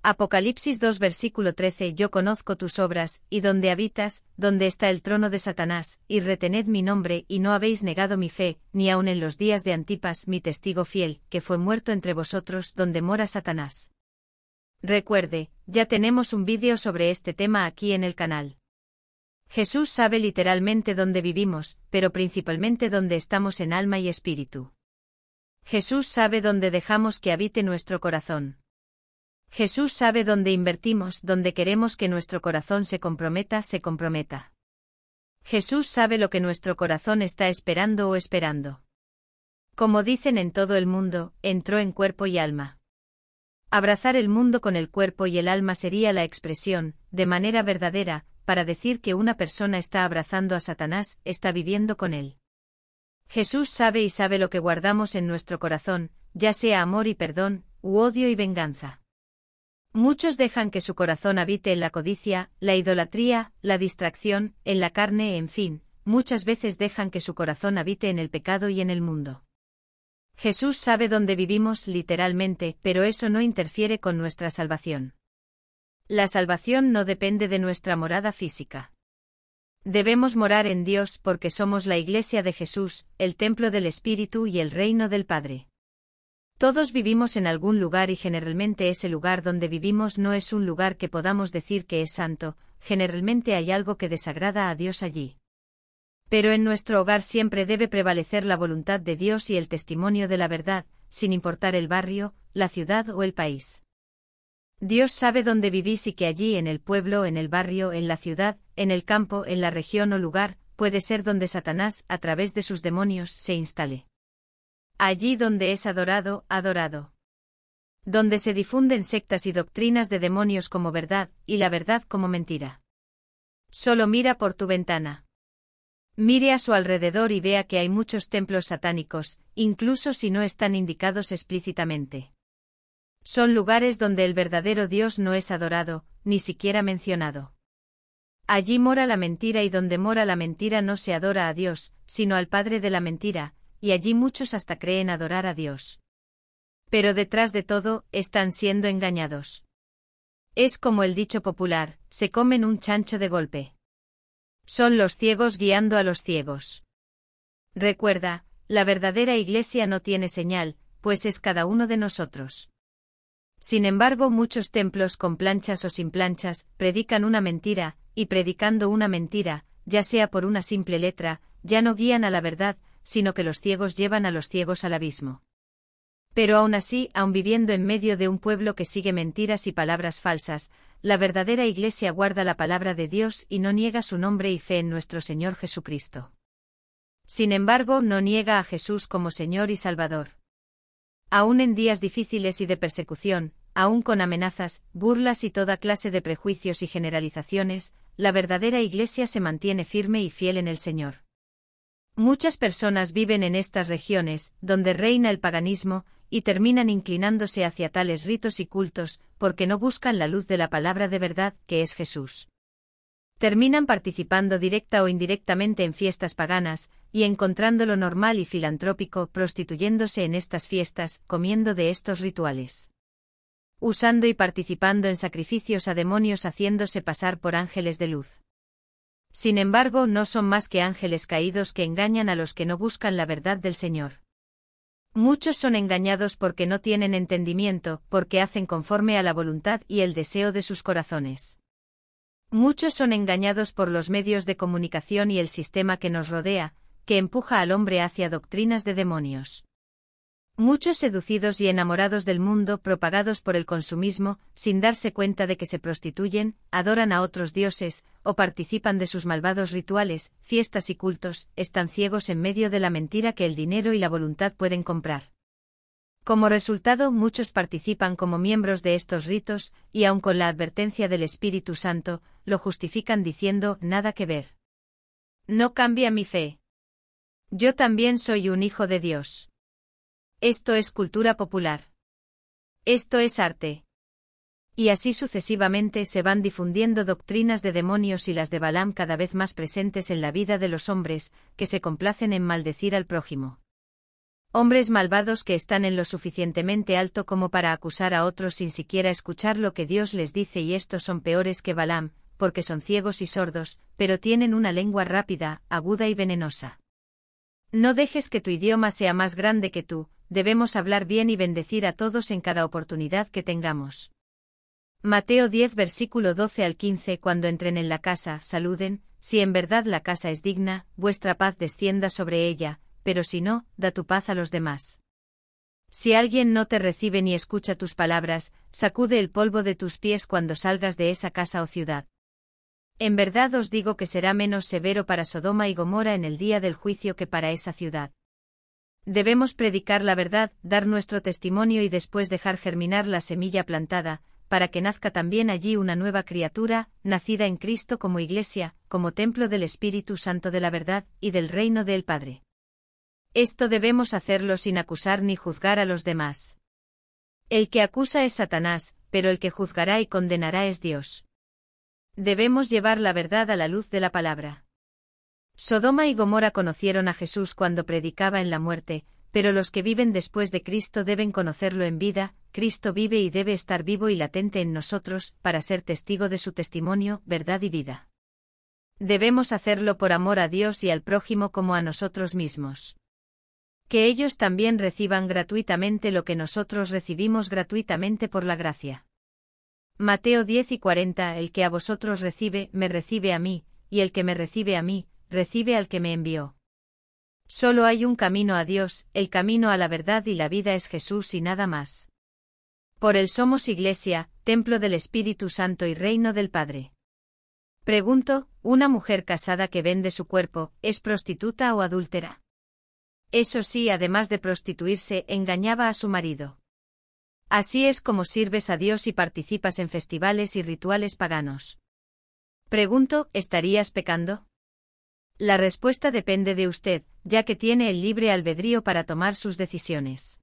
Apocalipsis 2 versículo 13. Yo conozco tus obras, y donde habitas, donde está el trono de Satanás, y retened mi nombre, y no habéis negado mi fe, ni aun en los días de Antipas mi testigo fiel, que fue muerto entre vosotros, donde mora Satanás. Recuerde, ya tenemos un vídeo sobre este tema aquí en el canal. Jesús sabe literalmente dónde vivimos, pero principalmente dónde estamos en alma y espíritu. Jesús sabe dónde dejamos que habite nuestro corazón. Jesús sabe dónde invertimos, dónde queremos que nuestro corazón se comprometa. Jesús sabe lo que nuestro corazón está esperando o esperando. Como dicen en todo el mundo, entró en cuerpo y alma. Abrazar el mundo con el cuerpo y el alma sería la expresión, de manera verdadera, para decir que una persona está abrazando a Satanás, está viviendo con él. Jesús sabe y sabe lo que guardamos en nuestro corazón, ya sea amor y perdón, u odio y venganza. Muchos dejan que su corazón habite en la codicia, la idolatría, la distracción, en la carne, en fin, muchas veces dejan que su corazón habite en el pecado y en el mundo. Jesús sabe dónde vivimos literalmente, pero eso no interfiere con nuestra salvación. La salvación no depende de nuestra morada física. Debemos morar en Dios porque somos la Iglesia de Jesús, el templo del Espíritu y el reino del Padre. Todos vivimos en algún lugar y generalmente ese lugar donde vivimos no es un lugar que podamos decir que es santo, generalmente hay algo que desagrada a Dios allí. Pero en nuestro hogar siempre debe prevalecer la voluntad de Dios y el testimonio de la verdad, sin importar el barrio, la ciudad o el país. Dios sabe dónde vivís y que allí en el pueblo, en el barrio, en la ciudad, en el campo, en la región o lugar, puede ser donde Satanás, a través de sus demonios, se instale. Allí donde es adorado, adorado. Donde se difunden sectas y doctrinas de demonios como verdad, y la verdad como mentira. Solo mira por tu ventana. Mire a su alrededor y vea que hay muchos templos satánicos, incluso si no están indicados explícitamente. Son lugares donde el verdadero Dios no es adorado, ni siquiera mencionado. Allí mora la mentira y donde mora la mentira no se adora a Dios, sino al padre de la mentira, y allí muchos hasta creen adorar a Dios. Pero detrás de todo, están siendo engañados. Es como el dicho popular, se comen un chancho de golpe. Son los ciegos guiando a los ciegos. Recuerda, la verdadera iglesia no tiene señal, pues es cada uno de nosotros. Sin embargo, muchos templos con planchas o sin planchas, predican una mentira, y predicando una mentira, ya sea por una simple letra, ya no guían a la verdad, sino que los ciegos llevan a los ciegos al abismo. Pero aún así, aun viviendo en medio de un pueblo que sigue mentiras y palabras falsas, la verdadera iglesia guarda la palabra de Dios y no niega su nombre y fe en nuestro Señor Jesucristo. Sin embargo, no niega a Jesús como Señor y Salvador. Aún en días difíciles y de persecución, aún con amenazas, burlas y toda clase de prejuicios y generalizaciones, la verdadera iglesia se mantiene firme y fiel en el Señor. Muchas personas viven en estas regiones, donde reina el paganismo, y terminan inclinándose hacia tales ritos y cultos, porque no buscan la luz de la palabra de verdad, que es Jesús. Terminan participando directa o indirectamente en fiestas paganas, y encontrando lo normal y filantrópico, prostituyéndose en estas fiestas, comiendo de estos rituales. Usando y participando en sacrificios a demonios haciéndose pasar por ángeles de luz. Sin embargo, no son más que ángeles caídos que engañan a los que no buscan la verdad del Señor. Muchos son engañados porque no tienen entendimiento, porque hacen conforme a la voluntad y el deseo de sus corazones. Muchos son engañados por los medios de comunicación y el sistema que nos rodea, que empuja al hombre hacia doctrinas de demonios. Muchos seducidos y enamorados del mundo propagados por el consumismo, sin darse cuenta de que se prostituyen, adoran a otros dioses, o participan de sus malvados rituales, fiestas y cultos, están ciegos en medio de la mentira que el dinero y la voluntad pueden comprar. Como resultado, muchos participan como miembros de estos ritos, y aun con la advertencia del Espíritu Santo, lo justifican diciendo, nada que ver. No cambia mi fe. Yo también soy un hijo de Dios. Esto es cultura popular. Esto es arte. Y así sucesivamente se van difundiendo doctrinas de demonios y las de Balaam cada vez más presentes en la vida de los hombres, que se complacen en maldecir al prójimo. Hombres malvados que están en lo suficientemente alto como para acusar a otros sin siquiera escuchar lo que Dios les dice, y estos son peores que Balaam, porque son ciegos y sordos, pero tienen una lengua rápida, aguda y venenosa. No dejes que tu idioma sea más grande que tú, debemos hablar bien y bendecir a todos en cada oportunidad que tengamos. Mateo 10 versículo 12 al 15. Cuando entren en la casa, saluden, si en verdad la casa es digna, vuestra paz descienda sobre ella, pero si no, da tu paz a los demás. Si alguien no te recibe ni escucha tus palabras, sacude el polvo de tus pies cuando salgas de esa casa o ciudad. En verdad os digo que será menos severo para Sodoma y Gomorra en el día del juicio que para esa ciudad. Debemos predicar la verdad, dar nuestro testimonio y después dejar germinar la semilla plantada, para que nazca también allí una nueva criatura, nacida en Cristo como iglesia, como templo del Espíritu Santo de la verdad, y del reino del Padre. Esto debemos hacerlo sin acusar ni juzgar a los demás. El que acusa es Satanás, pero el que juzgará y condenará es Dios. Debemos llevar la verdad a la luz de la palabra. Sodoma y Gomorra conocieron a Jesús cuando predicaba en la muerte, pero los que viven después de Cristo deben conocerlo en vida. Cristo vive y debe estar vivo y latente en nosotros, para ser testigo de su testimonio, verdad y vida. Debemos hacerlo por amor a Dios y al prójimo como a nosotros mismos. Que ellos también reciban gratuitamente lo que nosotros recibimos gratuitamente por la gracia. Mateo 10 y 40. El que a vosotros recibe, me recibe a mí, y el que me recibe a mí, recibe al que me envió. Solo hay un camino a Dios, el camino a la verdad y la vida es Jesús y nada más. Por él somos Iglesia, templo del Espíritu Santo y reino del Padre. Pregunto, ¿una mujer casada que vende su cuerpo, es prostituta o adúltera? Eso sí, además de prostituirse, engañaba a su marido. Así es como sirves a Dios y participas en festivales y rituales paganos. Pregunto, ¿estarías pecando? La respuesta depende de usted, ya que tiene el libre albedrío para tomar sus decisiones.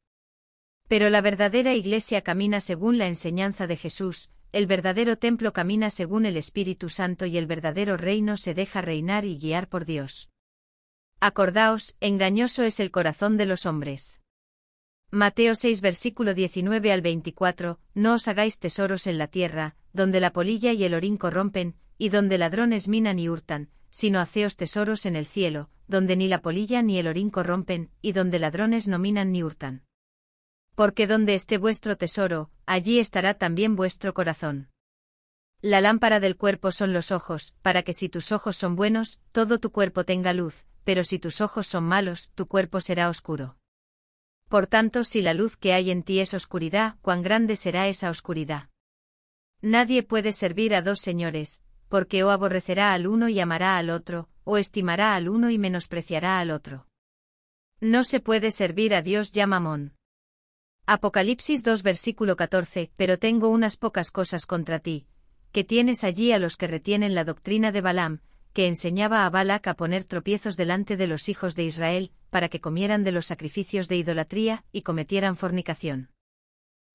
Pero la verdadera Iglesia camina según la enseñanza de Jesús, el verdadero templo camina según el Espíritu Santo y el verdadero reino se deja reinar y guiar por Dios. Acordaos, engañoso es el corazón de los hombres. Mateo 6 versículo 19 al 24, no os hagáis tesoros en la tierra, donde la polilla y el orín corrompen, y donde ladrones minan y hurtan, sino haceos tesoros en el cielo, donde ni la polilla ni el orín corrompen, y donde ladrones no minan ni hurtan. Porque donde esté vuestro tesoro, allí estará también vuestro corazón. La lámpara del cuerpo son los ojos, para que si tus ojos son buenos, todo tu cuerpo tenga luz, pero si tus ojos son malos, tu cuerpo será oscuro. Por tanto, si la luz que hay en ti es oscuridad, cuán grande será esa oscuridad. Nadie puede servir a dos señores, porque o aborrecerá al uno y amará al otro, o estimará al uno y menospreciará al otro. No se puede servir a Dios y a Mamón. Apocalipsis 2 versículo 14, pero tengo unas pocas cosas contra ti, que tienes allí a los que retienen la doctrina de Balaam, que enseñaba a Balac a poner tropiezos delante de los hijos de Israel, para que comieran de los sacrificios de idolatría y cometieran fornicación.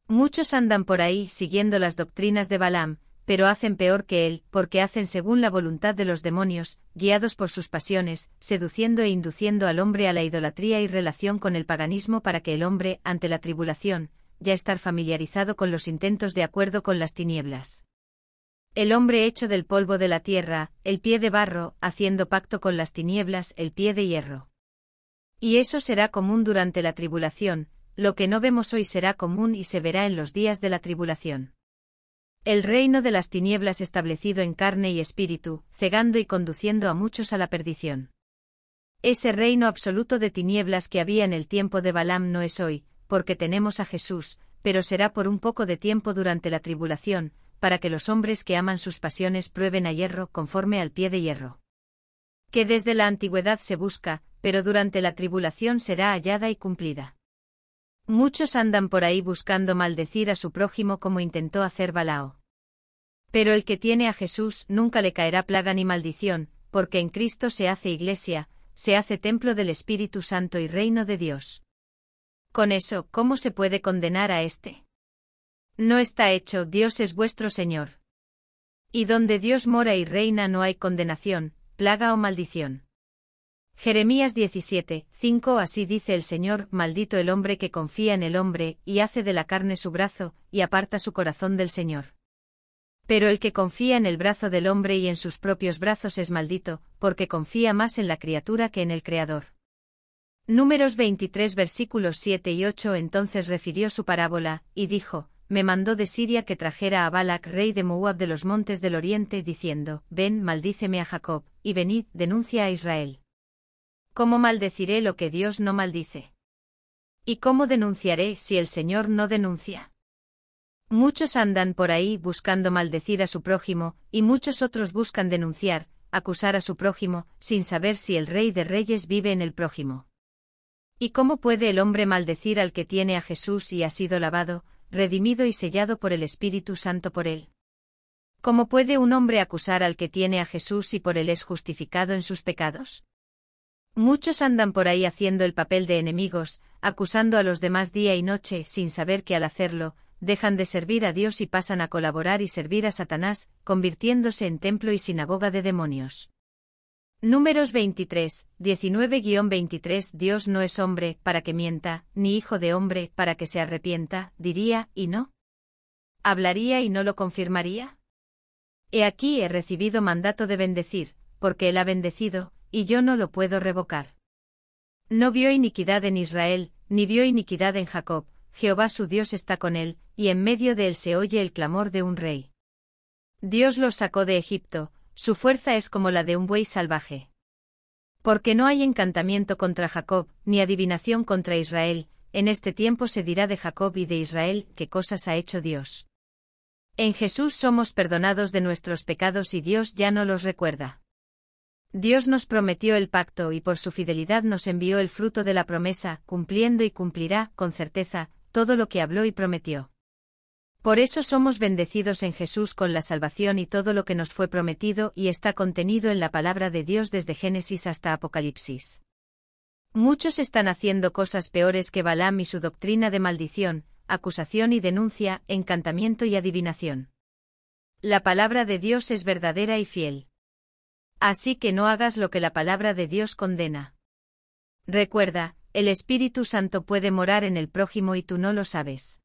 Muchos andan por ahí siguiendo las doctrinas de Balaam, pero hacen peor que él, porque hacen según la voluntad de los demonios, guiados por sus pasiones, seduciendo e induciendo al hombre a la idolatría y relación con el paganismo para que el hombre, ante la tribulación, ya estar familiarizado con los intentos de acuerdo con las tinieblas. El hombre hecho del polvo de la tierra, el pie de barro, haciendo pacto con las tinieblas, el pie de hierro. Y eso será común durante la tribulación, lo que no vemos hoy será común y se verá en los días de la tribulación. El reino de las tinieblas establecido en carne y espíritu, cegando y conduciendo a muchos a la perdición. Ese reino absoluto de tinieblas que había en el tiempo de Balaam no es hoy, porque tenemos a Jesús, pero será por un poco de tiempo durante la tribulación, para que los hombres que aman sus pasiones prueben a hierro conforme al pie de hierro. Que desde la antigüedad se busca, pero durante la tribulación será hallada y cumplida. Muchos andan por ahí buscando maldecir a su prójimo como intentó hacer Balao. Pero el que tiene a Jesús nunca le caerá plaga ni maldición, porque en Cristo se hace iglesia, se hace templo del Espíritu Santo y reino de Dios. Con eso, ¿cómo se puede condenar a éste? No está hecho, Dios es vuestro Señor. Y donde Dios mora y reina no hay condenación, plaga o maldición. Jeremías 17, 5 Así dice el Señor, maldito el hombre que confía en el hombre, y hace de la carne su brazo, y aparta su corazón del Señor. Pero el que confía en el brazo del hombre y en sus propios brazos es maldito, porque confía más en la criatura que en el Creador. Números 23 versículos 7 y 8 Entonces refirió su parábola, y dijo, me mandó de Siria que trajera a Balac rey de Moab de los montes del oriente diciendo, ven, maldíceme a Jacob, y venid, denuncia a Israel. ¿Cómo maldeciré lo que Dios no maldice? ¿Y cómo denunciaré si el Señor no denuncia? Muchos andan por ahí buscando maldecir a su prójimo, y muchos otros buscan denunciar, acusar a su prójimo, sin saber si el Rey de Reyes vive en el prójimo. ¿Y cómo puede el hombre maldecir al que tiene a Jesús y ha sido lavado, redimido y sellado por el Espíritu Santo por él? ¿Cómo puede un hombre acusar al que tiene a Jesús y por él es justificado en sus pecados? Muchos andan por ahí haciendo el papel de enemigos, acusando a los demás día y noche sin saber que al hacerlo, dejan de servir a Dios y pasan a colaborar y servir a Satanás, convirtiéndose en templo y sinagoga de demonios. Números 23, 19-23 Dios no es hombre para que mienta, ni hijo de hombre para que se arrepienta, diría, y no. ¿Hablaría y no lo confirmaría? He aquí he recibido mandato de bendecir, porque él ha bendecido, y yo no lo puedo revocar. No vio iniquidad en Israel, ni vio iniquidad en Jacob, Jehová su Dios está con él, y en medio de él se oye el clamor de un rey. Dios los sacó de Egipto, su fuerza es como la de un buey salvaje. Porque no hay encantamiento contra Jacob, ni adivinación contra Israel, en este tiempo se dirá de Jacob y de Israel, ¿qué cosas ha hecho Dios? En Jesús somos perdonados de nuestros pecados y Dios ya no los recuerda. Dios nos prometió el pacto y por su fidelidad nos envió el fruto de la promesa, cumpliendo y cumplirá, con certeza, todo lo que habló y prometió. Por eso somos bendecidos en Jesús con la salvación y todo lo que nos fue prometido y está contenido en la palabra de Dios desde Génesis hasta Apocalipsis. Muchos están haciendo cosas peores que Balaam y su doctrina de maldición, acusación y denuncia, encantamiento y adivinación. La palabra de Dios es verdadera y fiel. Así que no hagas lo que la palabra de Dios condena. Recuerda, el Espíritu Santo puede morar en el prójimo y tú no lo sabes.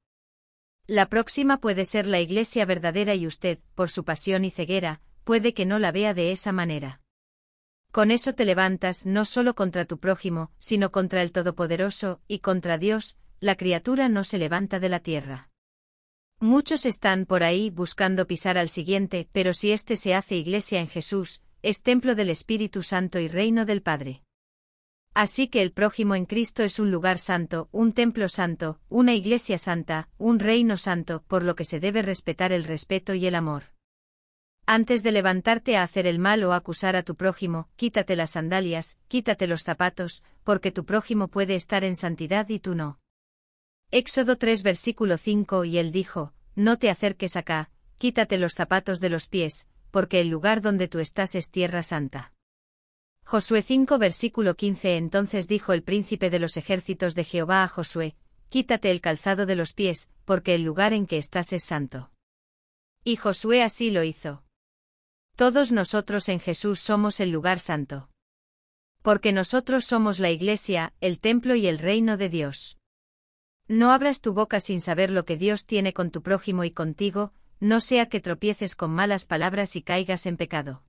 La próxima puede ser la iglesia verdadera y usted, por su pasión y ceguera, puede que no la vea de esa manera. Con eso te levantas no solo contra tu prójimo, sino contra el Todopoderoso, y contra Dios. La criatura no se levanta de la tierra. Muchos están por ahí buscando pisar al siguiente, pero si éste se hace iglesia en Jesús, es templo del Espíritu Santo y reino del Padre. Así que el prójimo en Cristo es un lugar santo, un templo santo, una iglesia santa, un reino santo, por lo que se debe respetar el respeto y el amor. Antes de levantarte a hacer el mal o acusar a tu prójimo, quítate las sandalias, quítate los zapatos, porque tu prójimo puede estar en santidad y tú no. Éxodo 3 versículo 5 Y él dijo, no te acerques acá, quítate los zapatos de los pies, porque el lugar donde tú estás es tierra santa. Josué 5 versículo 15 Entonces dijo el príncipe de los ejércitos de Jehová a Josué, quítate el calzado de los pies, porque el lugar en que estás es santo. Y Josué así lo hizo. Todos nosotros en Jesús somos el lugar santo. Porque nosotros somos la iglesia, el templo y el reino de Dios. No abras tu boca sin saber lo que Dios tiene con tu prójimo y contigo, no sea que tropieces con malas palabras y caigas en pecado.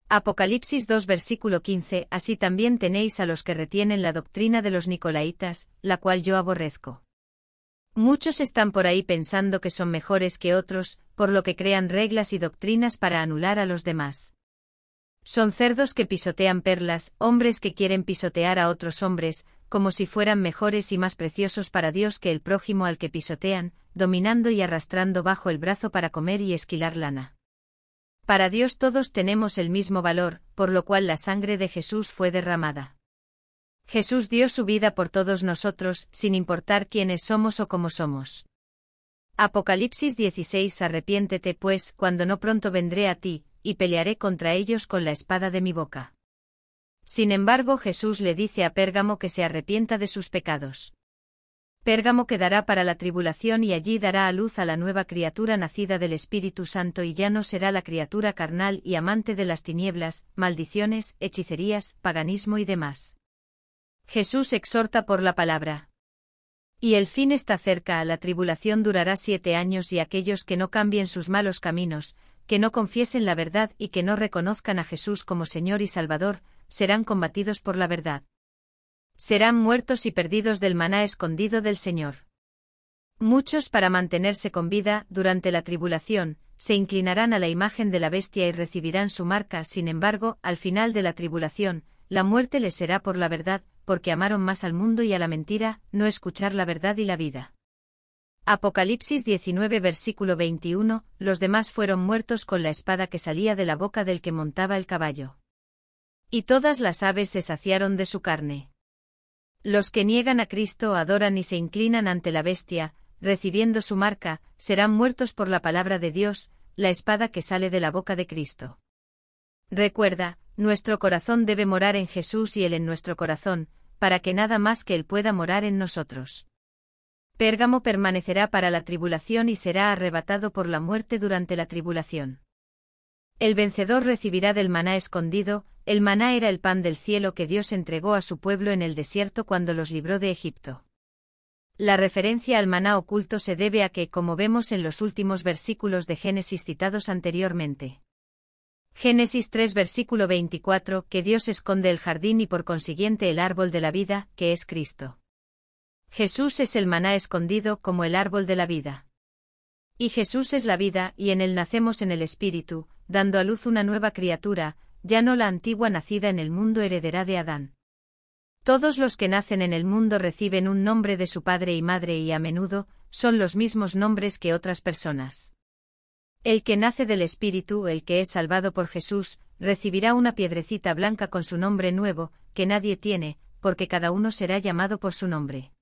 Apocalipsis 2 versículo 15 Así también tenéis a los que retienen la doctrina de los nicolaitas, la cual yo aborrezco. Muchos están por ahí pensando que son mejores que otros, por lo que crean reglas y doctrinas para anular a los demás. Son cerdos que pisotean perlas, hombres que quieren pisotear a otros hombres, como si fueran mejores y más preciosos para Dios que el prójimo al que pisotean, dominando y arrastrando bajo el brazo para comer y esquilar lana. Para Dios todos tenemos el mismo valor, por lo cual la sangre de Jesús fue derramada. Jesús dio su vida por todos nosotros, sin importar quiénes somos o cómo somos. Apocalipsis 16 Arrepiéntete pues, cuando no pronto vendré a ti, y pelearé contra ellos con la espada de mi boca. Sin embargo, Jesús le dice a Pérgamo que se arrepienta de sus pecados. Pérgamo quedará para la tribulación y allí dará a luz a la nueva criatura nacida del Espíritu Santo y ya no será la criatura carnal y amante de las tinieblas, maldiciones, hechicerías, paganismo y demás. Jesús exhorta por la palabra. Y el fin está cerca, la tribulación durará 7 años y aquellos que no cambien sus malos caminos, que no confiesen la verdad y que no reconozcan a Jesús como Señor y Salvador, serán combatidos por la verdad. Serán muertos y perdidos del maná escondido del Señor. Muchos para mantenerse con vida, durante la tribulación, se inclinarán a la imagen de la bestia y recibirán su marca, sin embargo, al final de la tribulación, la muerte les será por la verdad, porque amaron más al mundo y a la mentira, no escuchar la verdad y la vida. Apocalipsis 19 versículo 21, los demás fueron muertos con la espada que salía de la boca del que montaba el caballo. Y todas las aves se saciaron de su carne. Los que niegan a Cristo adoran y se inclinan ante la bestia, recibiendo su marca, serán muertos por la palabra de Dios, la espada que sale de la boca de Cristo. Recuerda, nuestro corazón debe morar en Jesús y Él en nuestro corazón, para que nada más que Él pueda morar en nosotros. Pérgamo permanecerá para la tribulación y será arrebatado por la muerte durante la tribulación. El vencedor recibirá del maná escondido. El maná era el pan del cielo que Dios entregó a su pueblo en el desierto cuando los libró de Egipto. La referencia al maná oculto se debe a que, como vemos en los últimos versículos de Génesis citados anteriormente. Génesis 3 versículo 24, que Dios esconde el jardín y por consiguiente el árbol de la vida, que es Cristo. Jesús es el maná escondido como el árbol de la vida. Y Jesús es la vida, y en él nacemos en el Espíritu, dando a luz una nueva criatura, ya no la antigua nacida en el mundo heredará de Adán. Todos los que nacen en el mundo reciben un nombre de su padre y madre y a menudo, son los mismos nombres que otras personas. El que nace del Espíritu, el que es salvado por Jesús, recibirá una piedrecita blanca con su nombre nuevo, que nadie tiene, porque cada uno será llamado por su nombre.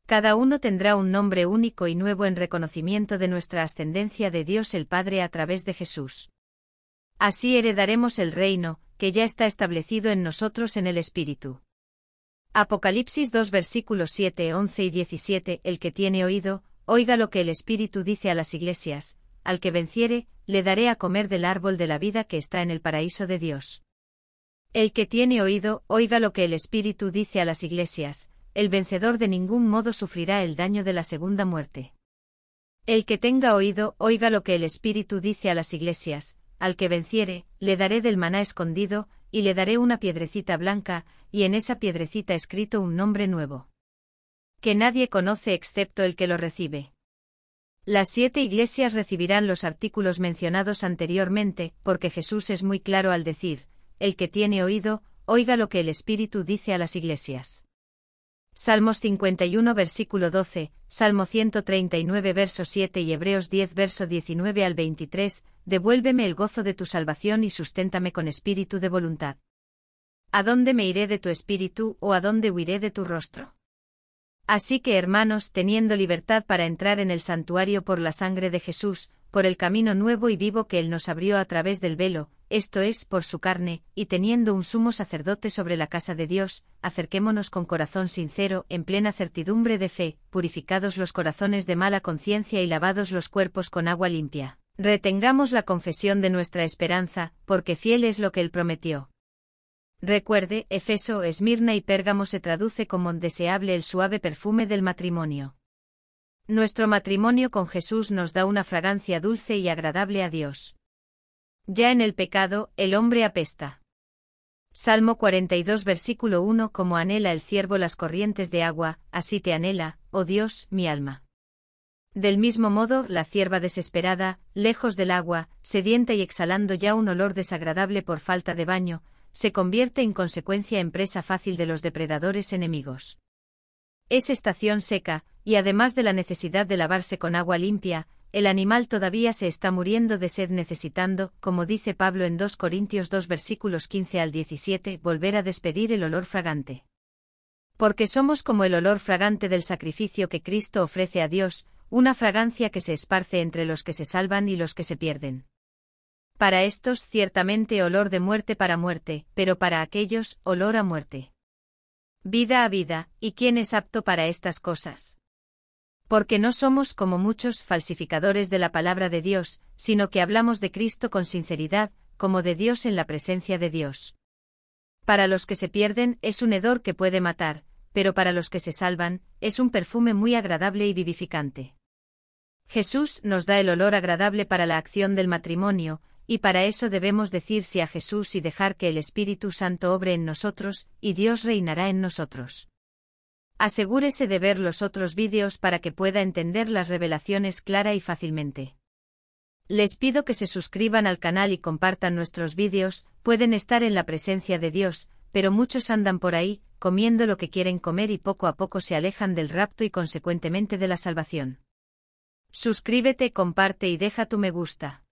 Cada uno tendrá un nombre único y nuevo en reconocimiento de nuestra ascendencia de Dios el Padre a través de Jesús. Así heredaremos el reino, que ya está establecido en nosotros en el Espíritu. Apocalipsis 2 versículos 7, 11 y 17 El que tiene oído, oiga lo que el Espíritu dice a las iglesias. al que venciere, le daré a comer del árbol de la vida que está en el paraíso de Dios. El que tiene oído, oiga lo que el Espíritu dice a las iglesias, el vencedor de ningún modo sufrirá el daño de la segunda muerte. El que tenga oído, oiga lo que el Espíritu dice a las iglesias, al que venciere, le daré del maná escondido, y le daré una piedrecita blanca, y en esa piedrecita escrito un nombre nuevo, que nadie conoce excepto el que lo recibe. Las 7 iglesias recibirán los artículos mencionados anteriormente, porque Jesús es muy claro al decir, el que tiene oído, oiga lo que el Espíritu dice a las iglesias. Salmos 51 versículo 12, Salmo 139 verso 7 y Hebreos 10 verso 19 al 23, devuélveme el gozo de tu salvación y susténtame con espíritu de voluntad. ¿A dónde me iré de tu espíritu o a dónde huiré de tu rostro? Así que hermanos, teniendo libertad para entrar en el santuario por la sangre de Jesús, por el camino nuevo y vivo que Él nos abrió a través del velo, esto es, por su carne, y teniendo un sumo sacerdote sobre la casa de Dios, acerquémonos con corazón sincero, en plena certidumbre de fe, purificados los corazones de mala conciencia y lavados los cuerpos con agua limpia. Retengamos la confesión de nuestra esperanza, porque fiel es lo que Él prometió. Recuerde, Éfeso, Esmirna y Pérgamo se traduce como deseable el suave perfume del matrimonio. Nuestro matrimonio con Jesús nos da una fragancia dulce y agradable a Dios. Ya en el pecado, el hombre apesta. Salmo 42 versículo 1 Como anhela el ciervo las corrientes de agua, así te anhela, oh Dios, mi alma. Del mismo modo, la cierva desesperada, lejos del agua, sedienta y exhalando ya un olor desagradable por falta de baño, se convierte en consecuencia en presa fácil de los depredadores enemigos. Es estación seca, y además de la necesidad de lavarse con agua limpia, el animal todavía se está muriendo de sed necesitando, como dice Pablo en 2 Corintios 2 versículos 15 al 17, volver a despedir el olor fragante. Porque somos como el olor fragante del sacrificio que Cristo ofrece a Dios, una fragancia que se esparce entre los que se salvan y los que se pierden. Para estos ciertamente olor de muerte para muerte, pero para aquellos, olor a muerte. Vida a vida, ¿y quién es apto para estas cosas? Porque no somos como muchos falsificadores de la palabra de Dios, sino que hablamos de Cristo con sinceridad, como de Dios en la presencia de Dios. Para los que se pierden es un hedor que puede matar, pero para los que se salvan, es un perfume muy agradable y vivificante. Jesús nos da el olor agradable para la acción del matrimonio, y para eso debemos decir sí a Jesús y dejar que el Espíritu Santo obre en nosotros, y Dios reinará en nosotros. Asegúrese de ver los otros vídeos para que pueda entender las revelaciones clara y fácilmente. Les pido que se suscriban al canal y compartan nuestros vídeos, pueden estar en la presencia de Dios, pero muchos andan por ahí, comiendo lo que quieren comer y poco a poco se alejan del rapto y consecuentemente de la salvación. Suscríbete, comparte y deja tu me gusta.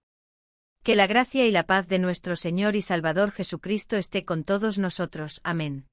Que la gracia y la paz de nuestro Señor y Salvador Jesucristo esté con todos nosotros. Amén.